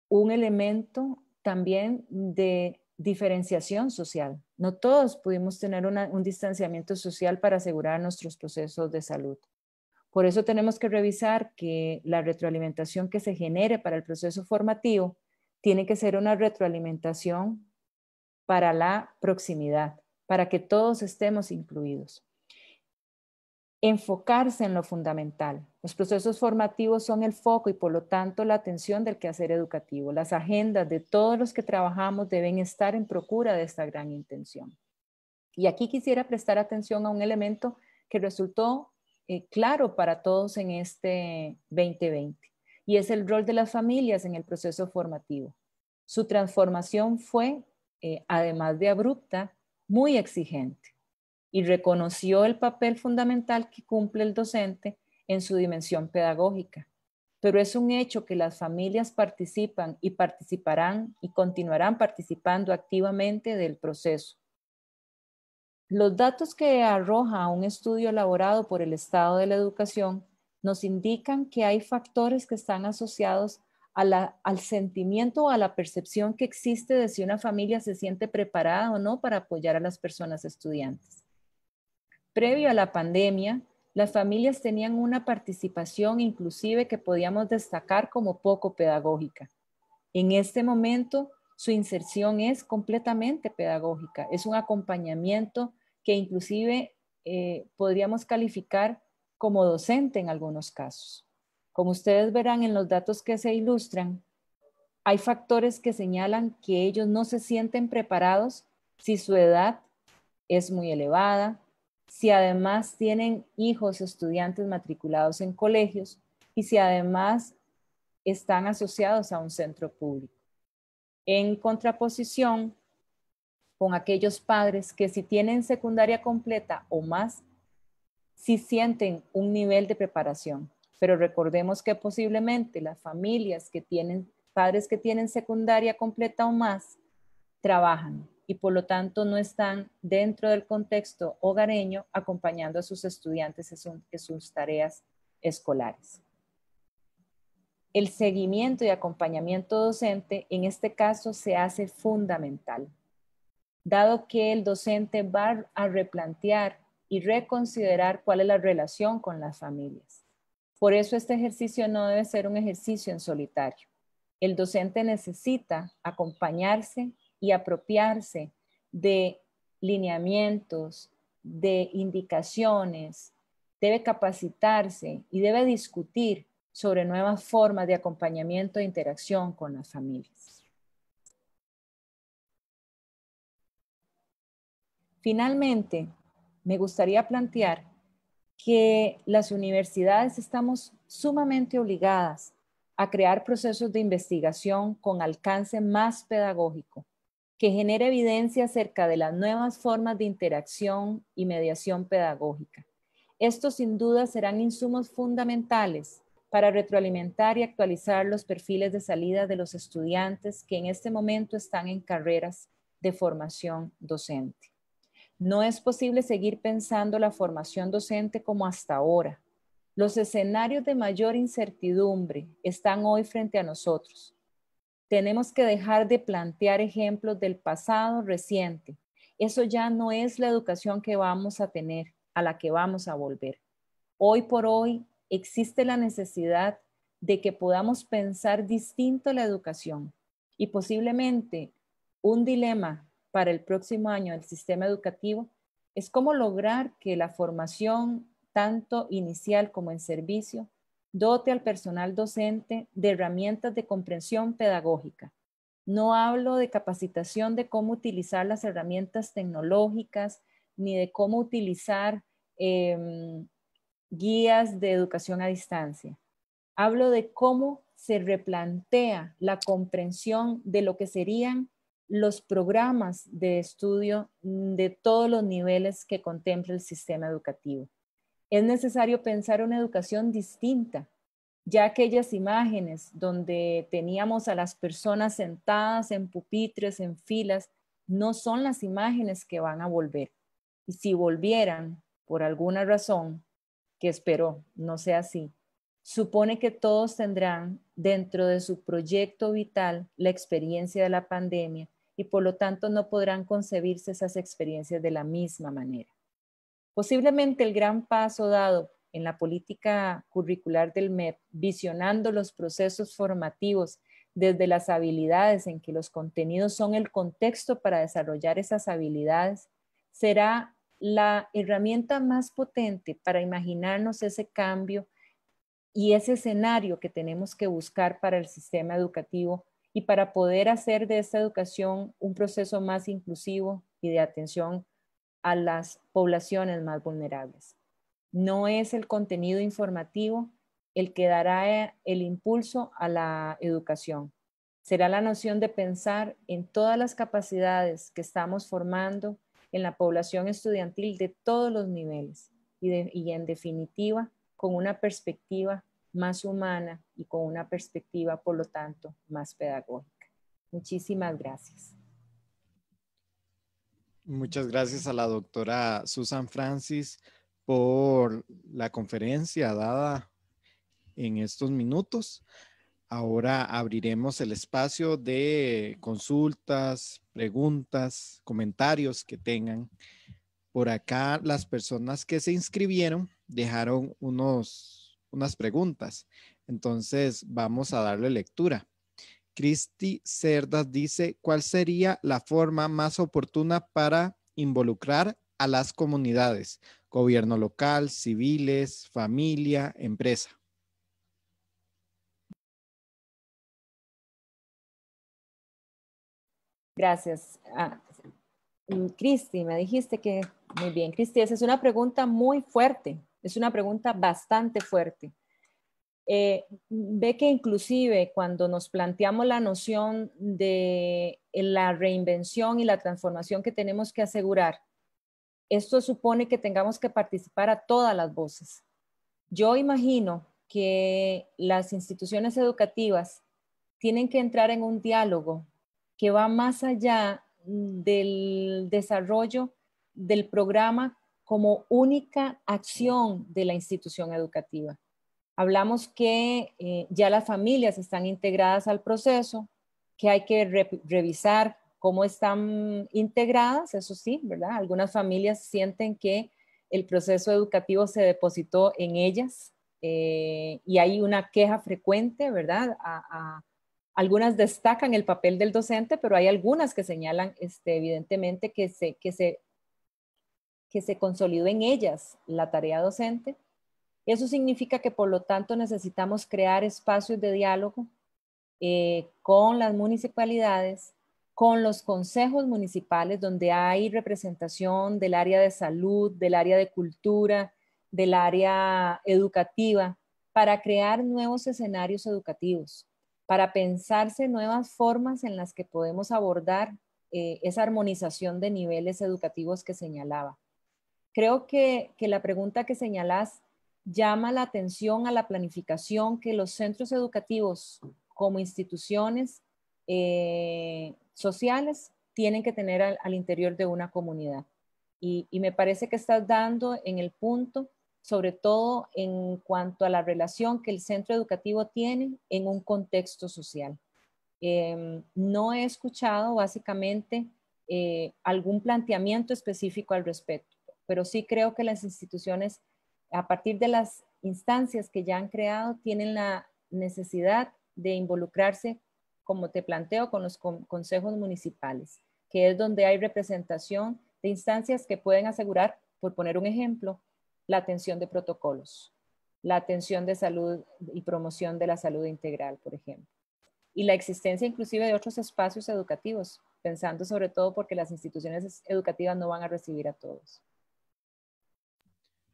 un elemento también de diferenciación social. No todos pudimos tener un distanciamiento social para asegurar nuestros procesos de salud. Por eso tenemos que revisar que la retroalimentación que se genere para el proceso formativo tiene que ser una retroalimentación para la proximidad, para que todos estemos incluidos. Enfocarse en lo fundamental. Los procesos formativos son el foco y por lo tanto la atención del quehacer educativo. Las agendas de todos los que trabajamos deben estar en procura de esta gran intención. Y aquí quisiera prestar atención a un elemento que resultó claro para todos en este 2020 y es el rol de las familias en el proceso formativo. Su transformación fue, además de abrupta, muy exigente y reconoció el papel fundamental que cumple el docente en su dimensión pedagógica. Pero es un hecho que las familias participan y participarán y continuarán participando activamente del proceso. Los datos que arroja un estudio elaborado por el Estado de la Educación nos indican que hay factores que están asociados al sentimiento o a la percepción que existe de si una familia se siente preparada o no para apoyar a las personas estudiantes. Previo a la pandemia, las familias tenían una participación inclusive que podíamos destacar como poco pedagógica. En este momento, su inserción es completamente pedagógica, es un acompañamiento que inclusive podríamos calificar como docente en algunos casos. Como ustedes verán en los datos que se ilustran, hay factores que señalan que ellos no se sienten preparados si su edad es muy elevada, si además tienen hijos estudiantes matriculados en colegios y si además están asociados a un centro público. En contraposición con aquellos padres que si tienen secundaria completa o más, sí sienten un nivel de preparación. Pero recordemos que posiblemente las familias que tienen, padres que tienen secundaria completa o más, trabajan y por lo tanto no están dentro del contexto hogareño acompañando a sus estudiantes en sus tareas escolares. El seguimiento y acompañamiento docente en este caso se hace fundamental, dado que el docente va a replantear y reconsiderar cuál es la relación con las familias. Por eso este ejercicio no debe ser un ejercicio en solitario. El docente necesita acompañarse y apropiarse de lineamientos, de indicaciones, debe capacitarse y debe discutir sobre nuevas formas de acompañamiento e interacción con las familias. Finalmente, me gustaría plantear que las universidades estamos sumamente obligadas a crear procesos de investigación con alcance más pedagógico, que genere evidencia acerca de las nuevas formas de interacción y mediación pedagógica. Estos sin duda serán insumos fundamentales para retroalimentar y actualizar los perfiles de salida de los estudiantes que en este momento están en carreras de formación docente. No es posible seguir pensando la formación docente como hasta ahora. Los escenarios de mayor incertidumbre están hoy frente a nosotros. Tenemos que dejar de plantear ejemplos del pasado reciente. Eso ya no es la educación que vamos a tener, a la que vamos a volver. Hoy por hoy existe la necesidad de que podamos pensar distinto la educación y posiblemente un dilema para el próximo año del sistema educativo es cómo lograr que la formación, tanto inicial como en servicio, dote al personal docente de herramientas de comprensión pedagógica. No hablo de capacitación de cómo utilizar las herramientas tecnológicas ni de cómo utilizar guías de educación a distancia. Hablo de cómo se replantea la comprensión de lo que serían los programas de estudio de todos los niveles que contempla el sistema educativo. Es necesario pensar una educación distinta, ya aquellas imágenes donde teníamos a las personas sentadas en pupitres, en filas, no son las imágenes que van a volver. Y si volvieran por alguna razón, que espero no sea así, supone que todos tendrán dentro de su proyecto vital la experiencia de la pandemia y por lo tanto no podrán concebirse esas experiencias de la misma manera. Posiblemente el gran paso dado en la política curricular del MEP, visionando los procesos formativos desde las habilidades en que los contenidos son el contexto para desarrollar esas habilidades, será la herramienta más potente para imaginarnos ese cambio y ese escenario que tenemos que buscar para el sistema educativo y para poder hacer de esta educación un proceso más inclusivo y de atención a las poblaciones más vulnerables. No es el contenido informativo el que dará el impulso a la educación. Será la noción de pensar en todas las capacidades que estamos formando en la población estudiantil de todos los niveles y en definitiva con una perspectiva más humana y con una perspectiva, por lo tanto, más pedagógica. Muchísimas gracias. Muchas gracias a la doctora Susan Francis por la conferencia dada en estos minutos. Ahora abriremos el espacio de consultas, preguntas, comentarios que tengan. Por acá, las personas que se inscribieron dejaron unas preguntas. Entonces, vamos a darle lectura. Cristi Cerdas dice, ¿cuál sería la forma más oportuna para involucrar a las comunidades? Gobierno local, civiles, familia, empresa. Gracias. Cristi, me dijiste que, muy bien, Cristi, esa es una pregunta muy fuerte, es una pregunta bastante fuerte. Ve que inclusive cuando nos planteamos la noción de la reinvención y la transformación que tenemos que asegurar, esto supone que tengamos que participar a todas las voces. Yo imagino que las instituciones educativas tienen que entrar en un diálogo que va más allá del desarrollo del programa como única acción de la institución educativa. Hablamos que ya las familias están integradas al proceso, que hay que revisar cómo están integradas, eso sí, ¿verdad? Algunas familias sienten que el proceso educativo se depositó en ellas y hay una queja frecuente, ¿verdad? Algunas destacan el papel del docente, pero hay algunas que señalan evidentemente que se consolidó en ellas la tarea docente. Eso significa que por lo tanto necesitamos crear espacios de diálogo con las municipalidades, con los consejos municipales donde hay representación del área de salud, del área de cultura, del área educativa, para crear nuevos escenarios educativos, para pensarse nuevas formas en las que podemos abordar esa armonización de niveles educativos que señalaba. Creo que la pregunta que señalas llama la atención a la planificación que los centros educativos como instituciones sociales tienen que tener al interior de una comunidad. Y me parece que estás dando en el punto, sobre todo en cuanto a la relación que el centro educativo tiene en un contexto social. No he escuchado básicamente algún planteamiento específico al respecto, pero sí creo que las instituciones, a partir de las instancias que ya han creado, tienen la necesidad de involucrarse, como te planteo, con los consejos municipales, que es donde hay representación de instancias que pueden asegurar, por poner un ejemplo, la atención de protocolos, la atención de salud y promoción de la salud integral, por ejemplo, y la existencia inclusive de otros espacios educativos. pensando sobre todo porque las instituciones educativas no van a recibir a todos.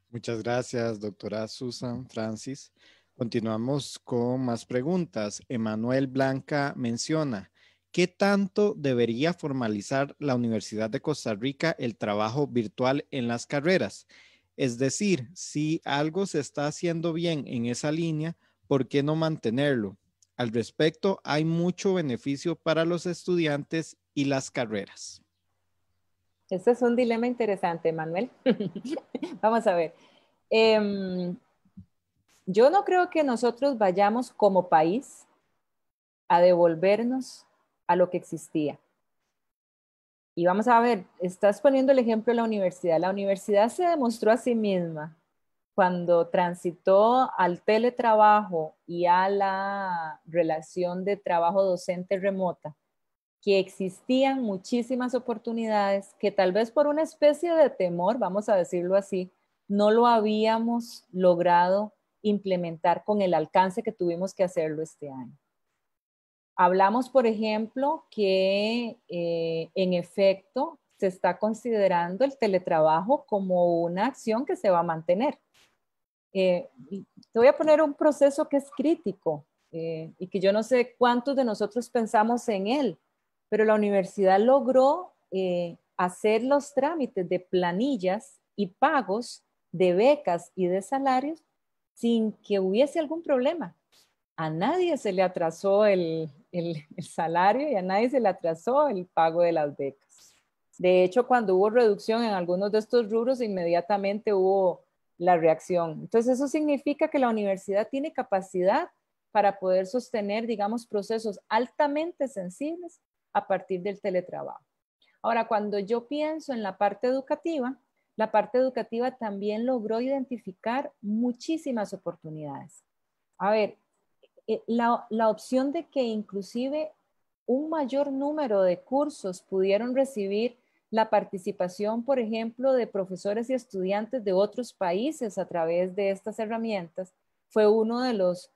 Muchas gracias, doctora Susan Francis. Continuamos con más preguntas. Emanuel Blanca menciona, ¿qué tanto debería formalizar la Universidad de Costa Rica el trabajo virtual en las carreras? Es decir, si algo se está haciendo bien en esa línea, ¿por qué no mantenerlo? Al respecto, hay mucho beneficio para los estudiantes y las carreras. Este es un dilema interesante, Manuel. Vamos a ver. Yo no creo que nosotros vayamos como país a devolvernos a lo que existía. Y vamos a ver, estás poniendo el ejemplo de la universidad. La universidad se demostró a sí misma cuando transitó al teletrabajo y a la relación de trabajo docente remota, que existían muchísimas oportunidades que tal vez por una especie de temor, vamos a decirlo así, no lo habíamos logrado implementar con el alcance que tuvimos que hacerlo este año. Hablamos, por ejemplo, que en efecto se está considerando el teletrabajo como una acción que se va a mantener. Te voy a poner un proceso que es crítico y que yo no sé cuántos de nosotros pensamos en él, pero la universidad logró hacer los trámites de planillas y pagos de becas y de salarios sin que hubiese algún problema. A nadie se le atrasó el salario y a nadie se le atrasó el pago de las becas. De hecho, cuando hubo reducción en algunos de estos rubros, inmediatamente hubo la reacción. Entonces, eso significa que la universidad tiene capacidad para poder sostener, digamos, procesos altamente sensibles a partir del teletrabajo. Ahora, cuando yo pienso en la parte educativa también logró identificar muchísimas oportunidades. A ver, la opción de que inclusive un mayor número de cursos pudieron recibir la participación, por ejemplo, de profesores y estudiantes de otros países a través de estas herramientas, fue uno de los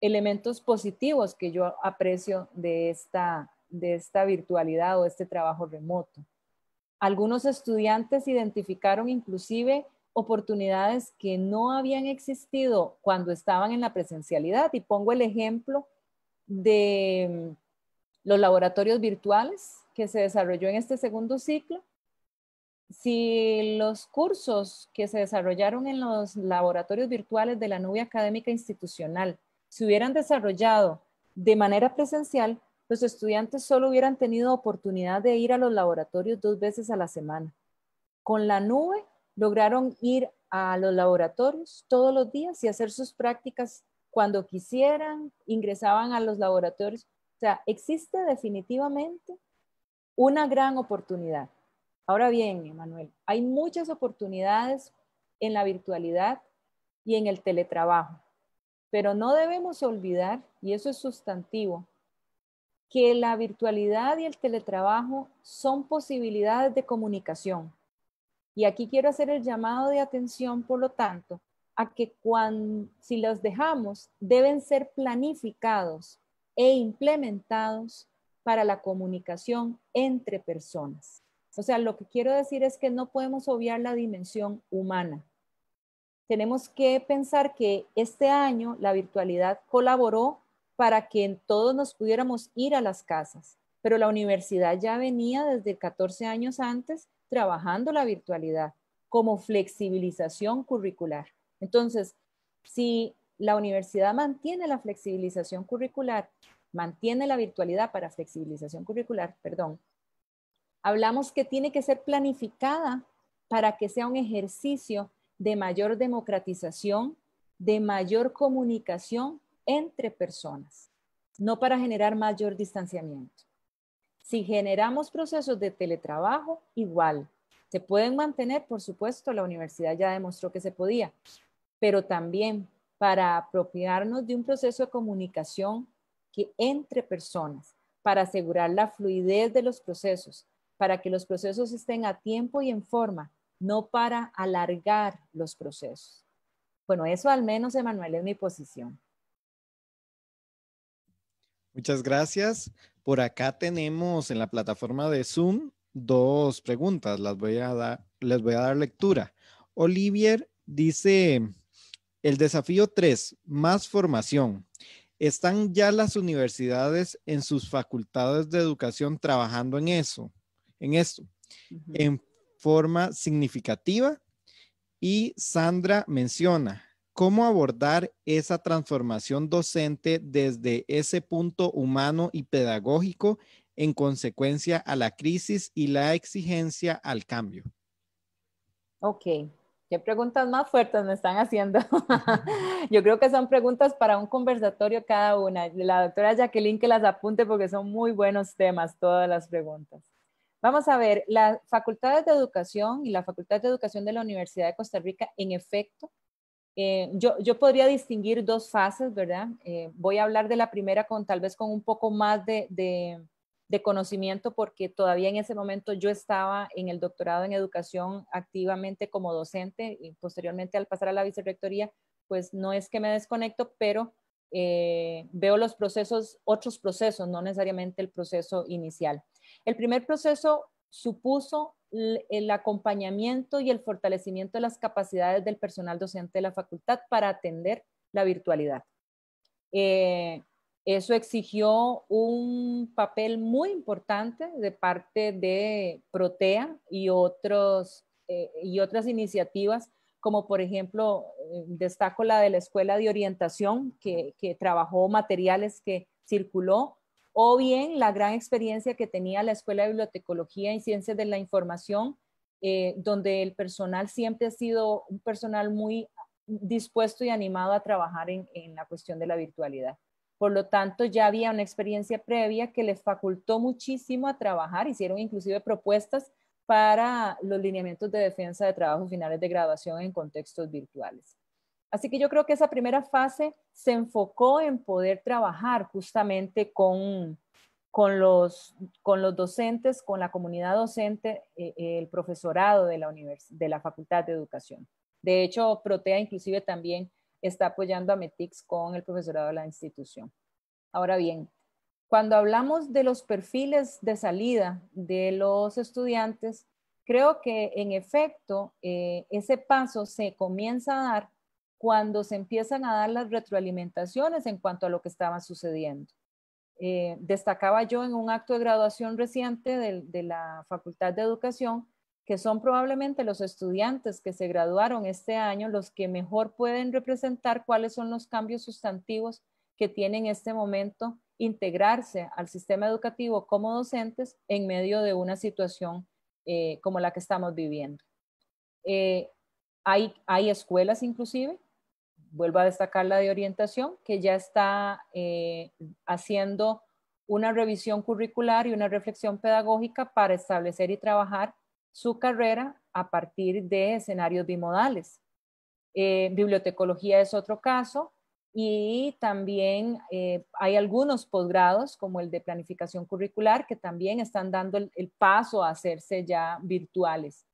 elementos positivos que yo aprecio de esta virtualidad o este trabajo remoto. Algunos estudiantes identificaron inclusive oportunidades que no habían existido cuando estaban en la presencialidad. Y pongo el ejemplo de los laboratorios virtuales que se desarrolló en este segundo ciclo. Si los cursos que se desarrollaron en los laboratorios virtuales de la nube académica institucional se hubieran desarrollado de manera presencial, los estudiantes solo hubieran tenido oportunidad de ir a los laboratorios 2 veces a la semana. Con la nube lograron ir a los laboratorios todos los días y hacer sus prácticas cuando quisieran, ingresaban a los laboratorios. O sea, existe definitivamente una gran oportunidad. Ahora bien, Emanuel, hay muchas oportunidades en la virtualidad y en el teletrabajo, pero no debemos olvidar, y eso es sustantivo, que la virtualidad y el teletrabajo son posibilidades de comunicación. Y aquí quiero hacer el llamado de atención, por lo tanto, a que si los dejamos, deben ser planificados e implementados para la comunicación entre personas. O sea, lo que quiero decir es que no podemos obviar la dimensión humana. Tenemos que pensar que este año la virtualidad colaboró para que todos nos pudiéramos ir a las casas, pero la universidad ya venía desde 14 años antes trabajando la virtualidad como flexibilización curricular. Entonces, si la universidad mantiene la flexibilización curricular, mantiene la virtualidad para flexibilización curricular, perdón, hablamos que tiene que ser planificada para que sea un ejercicio de mayor democratización, de mayor comunicación entre personas, no para generar mayor distanciamiento. Si generamos procesos de teletrabajo, igual. Se pueden mantener, por supuesto, la universidad ya demostró que se podía, pero también para apropiarnos de un proceso de comunicación que entre personas, para asegurar la fluidez de los procesos, para que los procesos estén a tiempo y en forma, no para alargar los procesos. Bueno, eso al menos, Emanuel, es mi posición. Muchas gracias. Por acá tenemos en la plataforma de Zoom dos preguntas. Les voy a dar lectura. Olivier dice, el desafío 3, más formación. ¿Están ya las universidades en sus facultades de educación trabajando en eso, en esto, en forma significativa? Y Sandra menciona, ¿cómo abordar esa transformación docente desde ese punto humano y pedagógico en consecuencia a la crisis y la exigencia al cambio? Ok, ¿qué preguntas más fuertes me están haciendo? Yo creo que son preguntas para un conversatorio cada una. La doctora Jacqueline que las apunte porque son muy buenos temas todas las preguntas. Vamos a ver, las facultades de educación y la Facultad de Educación de la Universidad de Costa Rica, en efecto, yo podría distinguir dos fases, ¿verdad? Voy a hablar de la primera tal vez con un poco más de conocimiento porque todavía en ese momento yo estaba en el doctorado en educación activamente como docente y posteriormente al pasar a la vicerrectoría, pues no es que me desconecto, pero veo los procesos, otros procesos, no necesariamente el proceso inicial. El primer proceso supuso el acompañamiento y el fortalecimiento de las capacidades del personal docente de la facultad para atender la virtualidad. Eso exigió un papel muy importante de parte de Protea y otras iniciativas, como por ejemplo, destaco la de la Escuela de Orientación, que trabajó materiales que circuló, o bien la gran experiencia que tenía la Escuela de Bibliotecología y Ciencias de la Información, donde el personal siempre ha sido un personal muy dispuesto y animado a trabajar en la cuestión de la virtualidad. Por lo tanto, ya había una experiencia previa que les facultó muchísimo a trabajar, hicieron inclusive propuestas para los lineamientos de defensa de trabajos finales de graduación en contextos virtuales. Así que yo creo que esa primera fase se enfocó en poder trabajar justamente con los docentes, con la comunidad docente, el profesorado de la Facultad de Educación. De hecho, Protea inclusive también está apoyando a METICS con el profesorado de la institución. Ahora bien, cuando hablamos de los perfiles de salida de los estudiantes, creo que en efecto ese paso se comienza a dar cuando se empiezan a dar las retroalimentaciones en cuanto a lo que estaba sucediendo. Destacaba yo en un acto de graduación reciente de la Facultad de Educación que son probablemente los estudiantes que se graduaron este año los que mejor pueden representar cuáles son los cambios sustantivos que tienen en este momento integrarse al sistema educativo como docentes en medio de una situación como la que estamos viviendo. Hay escuelas inclusive, vuelvo a destacar la de orientación, que ya está haciendo una revisión curricular y una reflexión pedagógica para establecer y trabajar su carrera a partir de escenarios bimodales. Bibliotecología es otro caso y también hay algunos posgrados como el de planificación curricular que también están dando el paso a hacerse ya virtuales.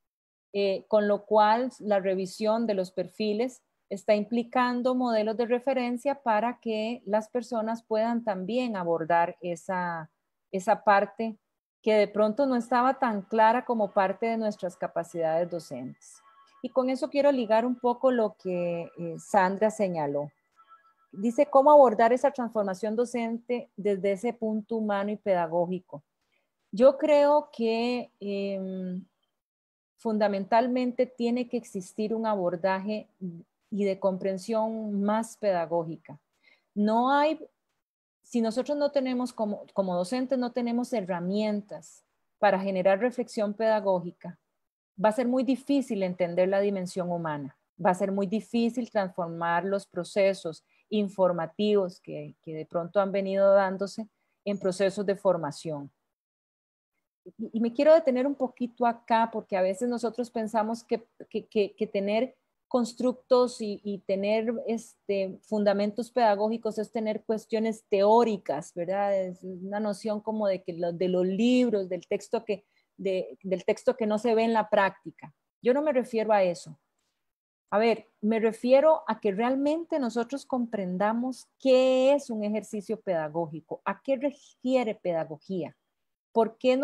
Con lo cual la revisión de los perfiles está implicando modelos de referencia para que las personas puedan también abordar esa parte que de pronto no estaba tan clara como parte de nuestras capacidades docentes. Y con eso quiero ligar un poco lo que Sandra señaló. Dice cómo abordar esa transformación docente desde ese punto humano y pedagógico. Yo creo que fundamentalmente tiene que existir un abordaje y de comprensión más pedagógica. No hay, si nosotros no tenemos, como docentes, no tenemos herramientas para generar reflexión pedagógica, va a ser muy difícil entender la dimensión humana, va a ser muy difícil transformar los procesos informativos que de pronto han venido dándose en procesos de formación. Y me quiero detener un poquito acá porque a veces nosotros pensamos que tener constructos y tener fundamentos pedagógicos es tener cuestiones teóricas, ¿verdad? Es una noción como de los libros, del texto que no se ve en la práctica. Yo no me refiero a eso. A ver, me refiero a que realmente nosotros comprendamos qué es un ejercicio pedagógico, a qué refiere pedagogía. ¿Por qué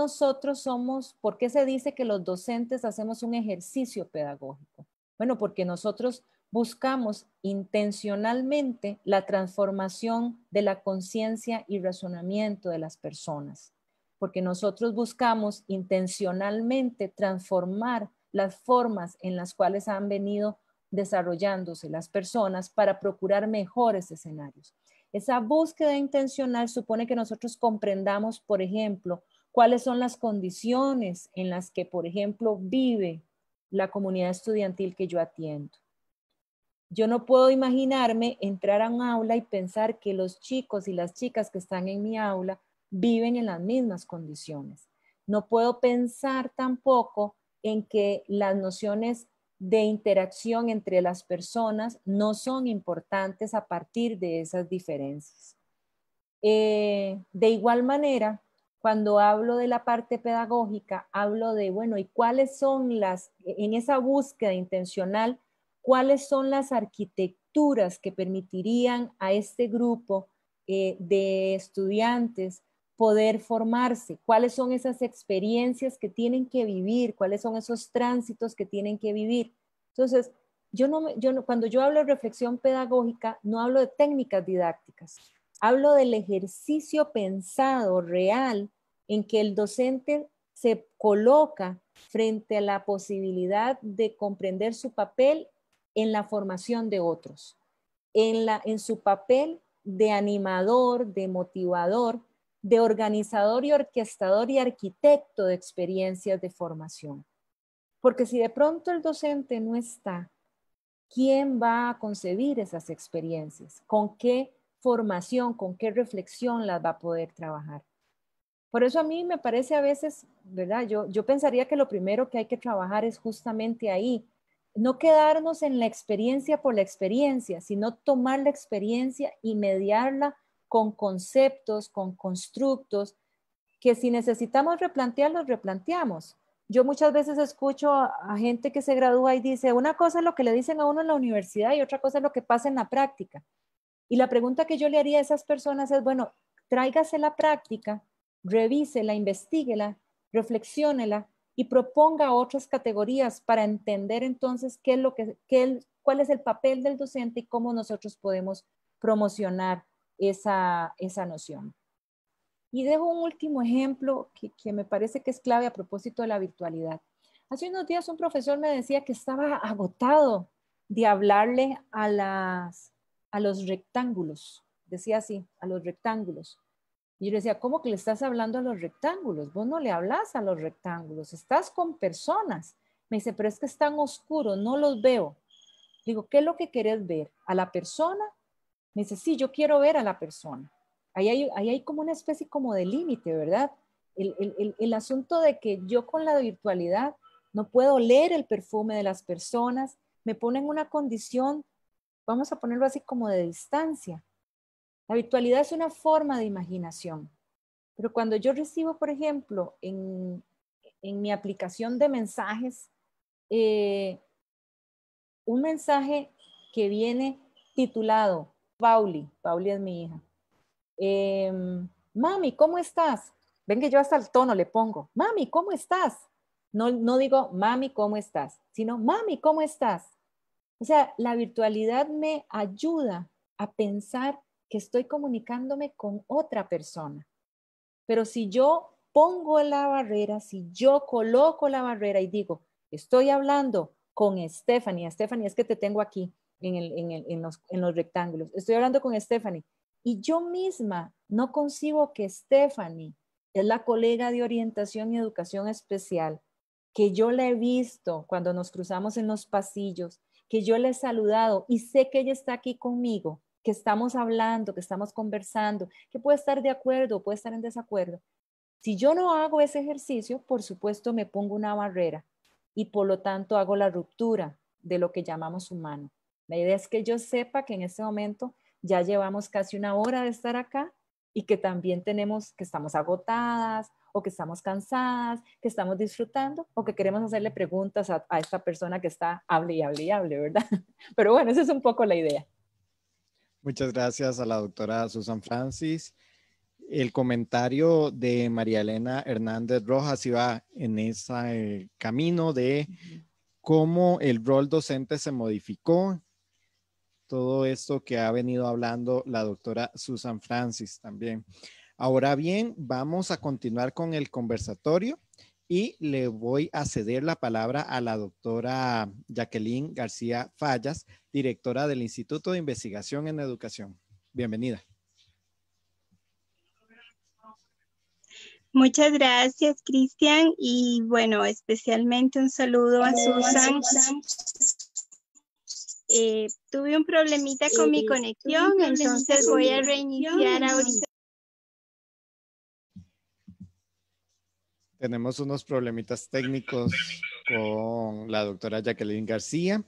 por qué se dice que los docentes hacemos un ejercicio pedagógico? Bueno, porque nosotros buscamos intencionalmente la transformación de la conciencia y razonamiento de las personas, porque nosotros buscamos intencionalmente transformar las formas en las cuales han venido desarrollándose las personas para procurar mejores escenarios. Esa búsqueda intencional supone que nosotros comprendamos, por ejemplo, cuáles son las condiciones en las que, por ejemplo, vive la comunidad estudiantil que yo atiendo. Yo no puedo imaginarme entrar a un aula y pensar que los chicos y las chicas que están en mi aula viven en las mismas condiciones. No puedo pensar tampoco en que las nociones de interacción entre las personas no son importantes a partir de esas diferencias. De igual manera, cuando hablo de la parte pedagógica, hablo de, bueno, ¿y cuáles son en esa búsqueda intencional, cuáles son las arquitecturas que permitirían a este grupo de estudiantes poder formarse? ¿Cuáles son esas experiencias que tienen que vivir? ¿Cuáles son esos tránsitos que tienen que vivir? Entonces, cuando yo hablo de reflexión pedagógica, no hablo de técnicas didácticas. Hablo del ejercicio pensado, real, en que el docente se coloca frente a la posibilidad de comprender su papel en la formación de otros, en su papel de animador, de motivador, de organizador y orquestador y arquitecto de experiencias de formación. Porque si de pronto el docente no está, ¿quién va a concebir esas experiencias? ¿Con qué formación, con qué reflexión las va a poder trabajar? Por eso a mí me parece a veces, ¿verdad? Yo pensaría que lo primero que hay que trabajar es justamente ahí. No quedarnos en la experiencia por la experiencia, sino tomar la experiencia y mediarla con conceptos, con constructos, que si necesitamos replantearlos, replanteamos. Yo muchas veces escucho a gente que se gradúa y dice, una cosa es lo que le dicen a uno en la universidad y otra cosa es lo que pasa en la práctica. Y la pregunta que yo le haría a esas personas es, bueno, tráigase la práctica, revísela, investíguela, reflexiónela y proponga otras categorías para entender entonces cuál es el papel del docente y cómo nosotros podemos promocionar esa noción. Y dejo un último ejemplo que me parece que es clave a propósito de la virtualidad. Hace unos días un profesor me decía que estaba agotado de hablarle a los rectángulos. Decía así, a los rectángulos. Y yo le decía, ¿cómo que le estás hablando a los rectángulos? Vos no le hablas a los rectángulos, estás con personas. Me dice, pero es que es tan oscuro, no los veo. Digo, ¿qué es lo que querés ver? ¿A la persona? Me dice, sí, yo quiero ver a la persona. Ahí hay como una especie como de límite, ¿verdad? El asunto de que yo con la virtualidad no puedo oler el perfume de las personas, me pone en una condición, vamos a ponerlo así como de distancia. La virtualidad es una forma de imaginación, pero cuando yo recibo, por ejemplo, en mi aplicación de mensajes, un mensaje que viene titulado Pauli es mi hija. Mami, ¿cómo estás? Ven que yo hasta el tono le pongo, mami, ¿cómo estás? No digo, mami, ¿cómo estás? Sino, mami, ¿cómo estás? O sea, la virtualidad me ayuda a pensar que estoy comunicándome con otra persona. Pero si yo pongo la barrera, si yo coloco la barrera y digo, estoy hablando con Stephanie, Stephanie, es que te tengo aquí en los rectángulos, estoy hablando con Stephanie, y yo misma no concibo que Stephanie es la colega de orientación y educación especial, que yo la he visto cuando nos cruzamos en los pasillos, que yo la he saludado y sé que ella está aquí conmigo, que estamos hablando, que estamos conversando, que puede estar de acuerdo, puede estar en desacuerdo. Si yo no hago ese ejercicio, por supuesto me pongo una barrera y por lo tanto hago la ruptura de lo que llamamos humano. La idea es que yo sepa que en este momento ya llevamos casi una hora de estar acá y que también que estamos agotadas o que estamos cansadas, que estamos disfrutando o que queremos hacerle preguntas a esta persona que está hable y hable y hable, ¿verdad? Pero bueno, esa es un poco la idea. Muchas gracias a la doctora Susan Francis. El comentario de María Elena Hernández Rojas iba en ese camino de cómo el rol docente se modificó. Todo esto que ha venido hablando la doctora Susan Francis también. Ahora bien, vamos a continuar con el conversatorio y le voy a ceder la palabra a la doctora Jacqueline García Fallas, directora del Instituto de Investigación en Educación. Bienvenida. Muchas gracias, Cristian. Y bueno, especialmente un saludo a Susan. Tuve un problemita con mi conexión, entonces voy a reiniciar ahorita. Tenemos unos problemitas técnicos con la doctora Jacqueline García.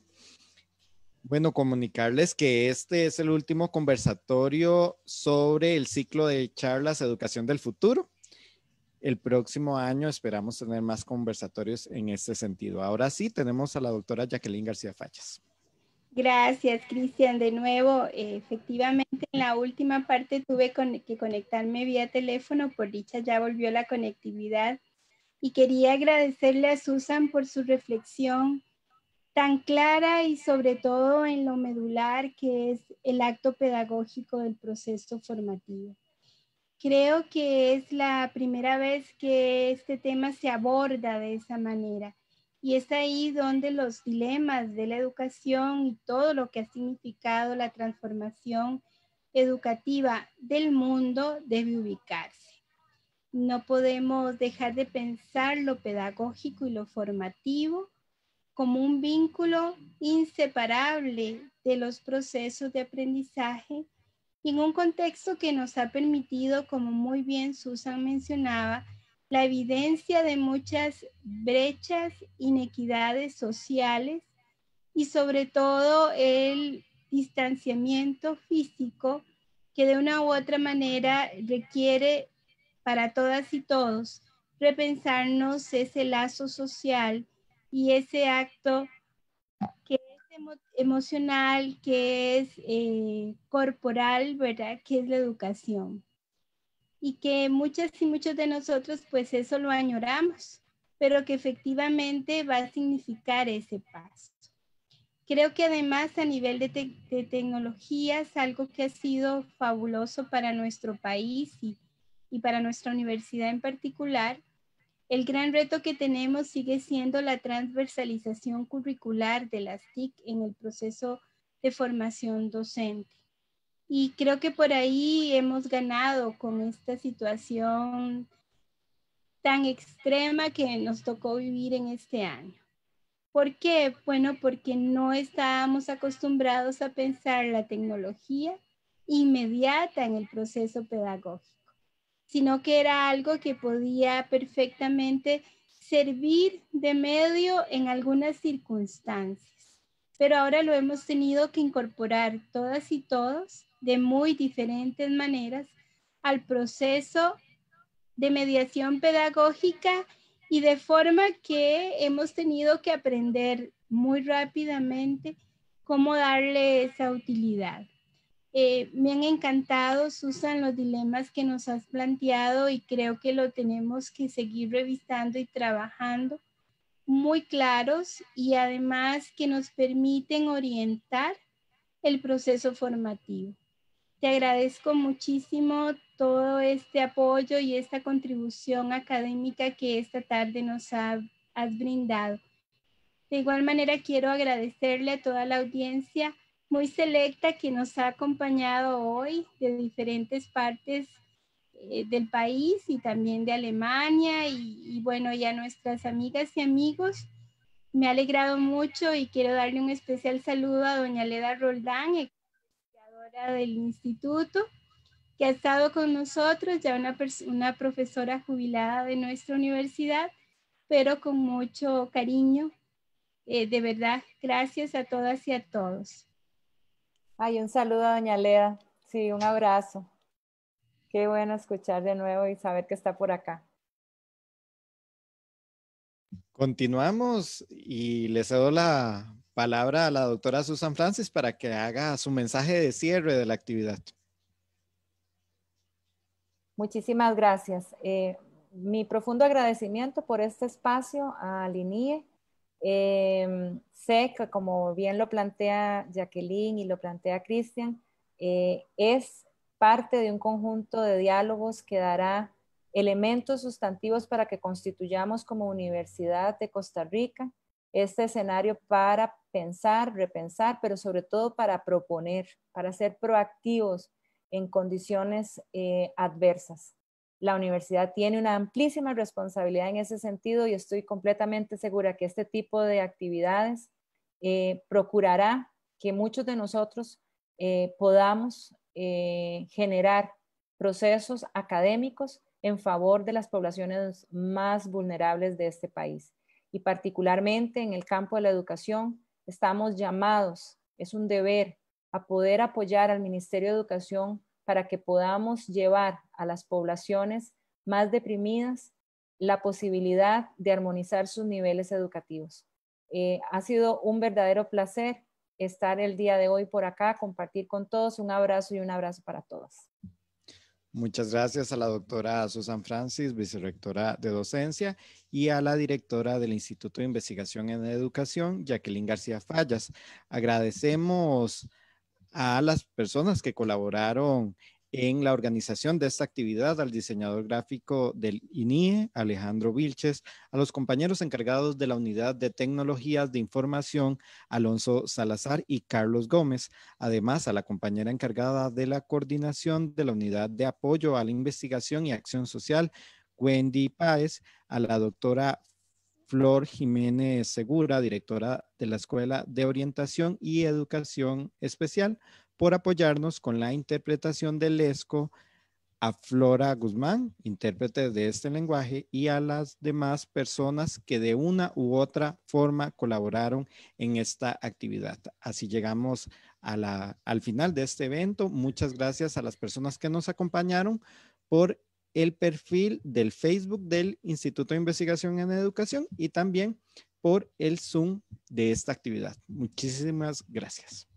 Bueno, comunicarles que este es el último conversatorio sobre el ciclo de charlas Educación del Futuro. El próximo año esperamos tener más conversatorios en este sentido. Ahora sí, tenemos a la doctora Jacqueline García Fallas. Gracias, Cristian. De nuevo, efectivamente, en la última parte tuve que conectarme vía teléfono. Por dicha, ya volvió la conectividad. Y quería agradecerle a Susan por su reflexión tan clara y sobre todo en lo medular que es el acto pedagógico del proceso formativo. Creo que es la primera vez que este tema se aborda de esa manera y es ahí donde los dilemas de la educación y todo lo que ha significado la transformación educativa del mundo debe ubicarse. No podemos dejar de pensar lo pedagógico y lo formativo como un vínculo inseparable de los procesos de aprendizaje y en un contexto que nos ha permitido, como muy bien Susan mencionaba, la evidencia de muchas brechas, inequidades sociales y sobre todo el distanciamiento físico que de una u otra manera requiere para todas y todos repensarnos ese lazo social y ese acto que es emocional, que es corporal, ¿verdad? Que es la educación. Y que muchas y muchos de nosotros pues eso lo añoramos, pero que efectivamente va a significar ese paso. Creo que además a nivel de tecnologías, algo que ha sido fabuloso para nuestro país y para nuestra universidad en particular, el gran reto que tenemos sigue siendo la transversalización curricular de las TIC en el proceso de formación docente. Y creo que por ahí hemos ganado con esta situación tan extrema que nos tocó vivir en este año. ¿Por qué? Bueno, porque no estábamos acostumbrados a pensar la tecnología inmediata en el proceso pedagógico, sino que era algo que podía perfectamente servir de medio en algunas circunstancias. Pero ahora lo hemos tenido que incorporar todas y todos de muy diferentes maneras al proceso de mediación pedagógica y de forma que hemos tenido que aprender muy rápidamente cómo darle esa utilidad. Me han encantado, Susan, los dilemas que nos has planteado y creo que lo tenemos que seguir revisando y trabajando muy claros y además que nos permiten orientar el proceso formativo. Te agradezco muchísimo todo este apoyo y esta contribución académica que esta tarde nos has brindado. De igual manera, quiero agradecerle a toda la audiencia muy selecta que nos ha acompañado hoy de diferentes partes del país y también de Alemania y bueno, ya nuestras amigas y amigos. Me ha alegrado mucho y quiero darle un especial saludo a doña Leda Roldán, investigadora del instituto, que ha estado con nosotros, ya una profesora jubilada de nuestra universidad, pero con mucho cariño. De verdad, gracias a todas y a todos. Ay, un saludo a doña Lea. Sí, un abrazo. Qué bueno escuchar de nuevo y saber que está por acá. Continuamos y le cedo la palabra a la doctora Susan Francis para que haga su mensaje de cierre de la actividad. Muchísimas gracias. Mi profundo agradecimiento por este espacio al INIE. Sé que, como bien lo plantea Jacqueline y lo plantea Cristian, es parte de un conjunto de diálogos que dará elementos sustantivos para que constituyamos como Universidad de Costa Rica este escenario para pensar, repensar, pero sobre todo para proponer, para ser proactivos en condiciones adversas. La universidad tiene una amplísima responsabilidad en ese sentido y estoy completamente segura que este tipo de actividades procurará que muchos de nosotros podamos generar procesos académicos en favor de las poblaciones más vulnerables de este país. Y particularmente en el campo de la educación, estamos llamados, es un deber, a poder apoyar al Ministerio de Educación para que podamos llevar a las poblaciones más deprimidas la posibilidad de armonizar sus niveles educativos. Ha sido un verdadero placer estar el día de hoy por acá, compartir con todos. Un abrazo y un abrazo para todas. Muchas gracias a la doctora Susan Francis, vicerrectora de docencia, y a la directora del Instituto de Investigación en Educación, Jacqueline García Fallas. Agradecemos a las personas que colaboraron en la organización de esta actividad, al diseñador gráfico del INIE, Alejandro Vilches, a los compañeros encargados de la Unidad de Tecnologías de Información, Alonso Salazar y Carlos Gómez, además a la compañera encargada de la coordinación de la Unidad de Apoyo a la Investigación y Acción Social, Wendy Páez, a la doctora Flor Jiménez Segura, directora de la Escuela de Orientación y Educación Especial, por apoyarnos con la interpretación del ESCO, a Flora Guzmán, intérprete de este lenguaje, y a las demás personas que de una u otra forma colaboraron en esta actividad. Así llegamos al final de este evento. Muchas gracias a las personas que nos acompañaron por el perfil del Facebook del Instituto de Investigación en Educación y también por el Zoom de esta actividad. Muchísimas gracias.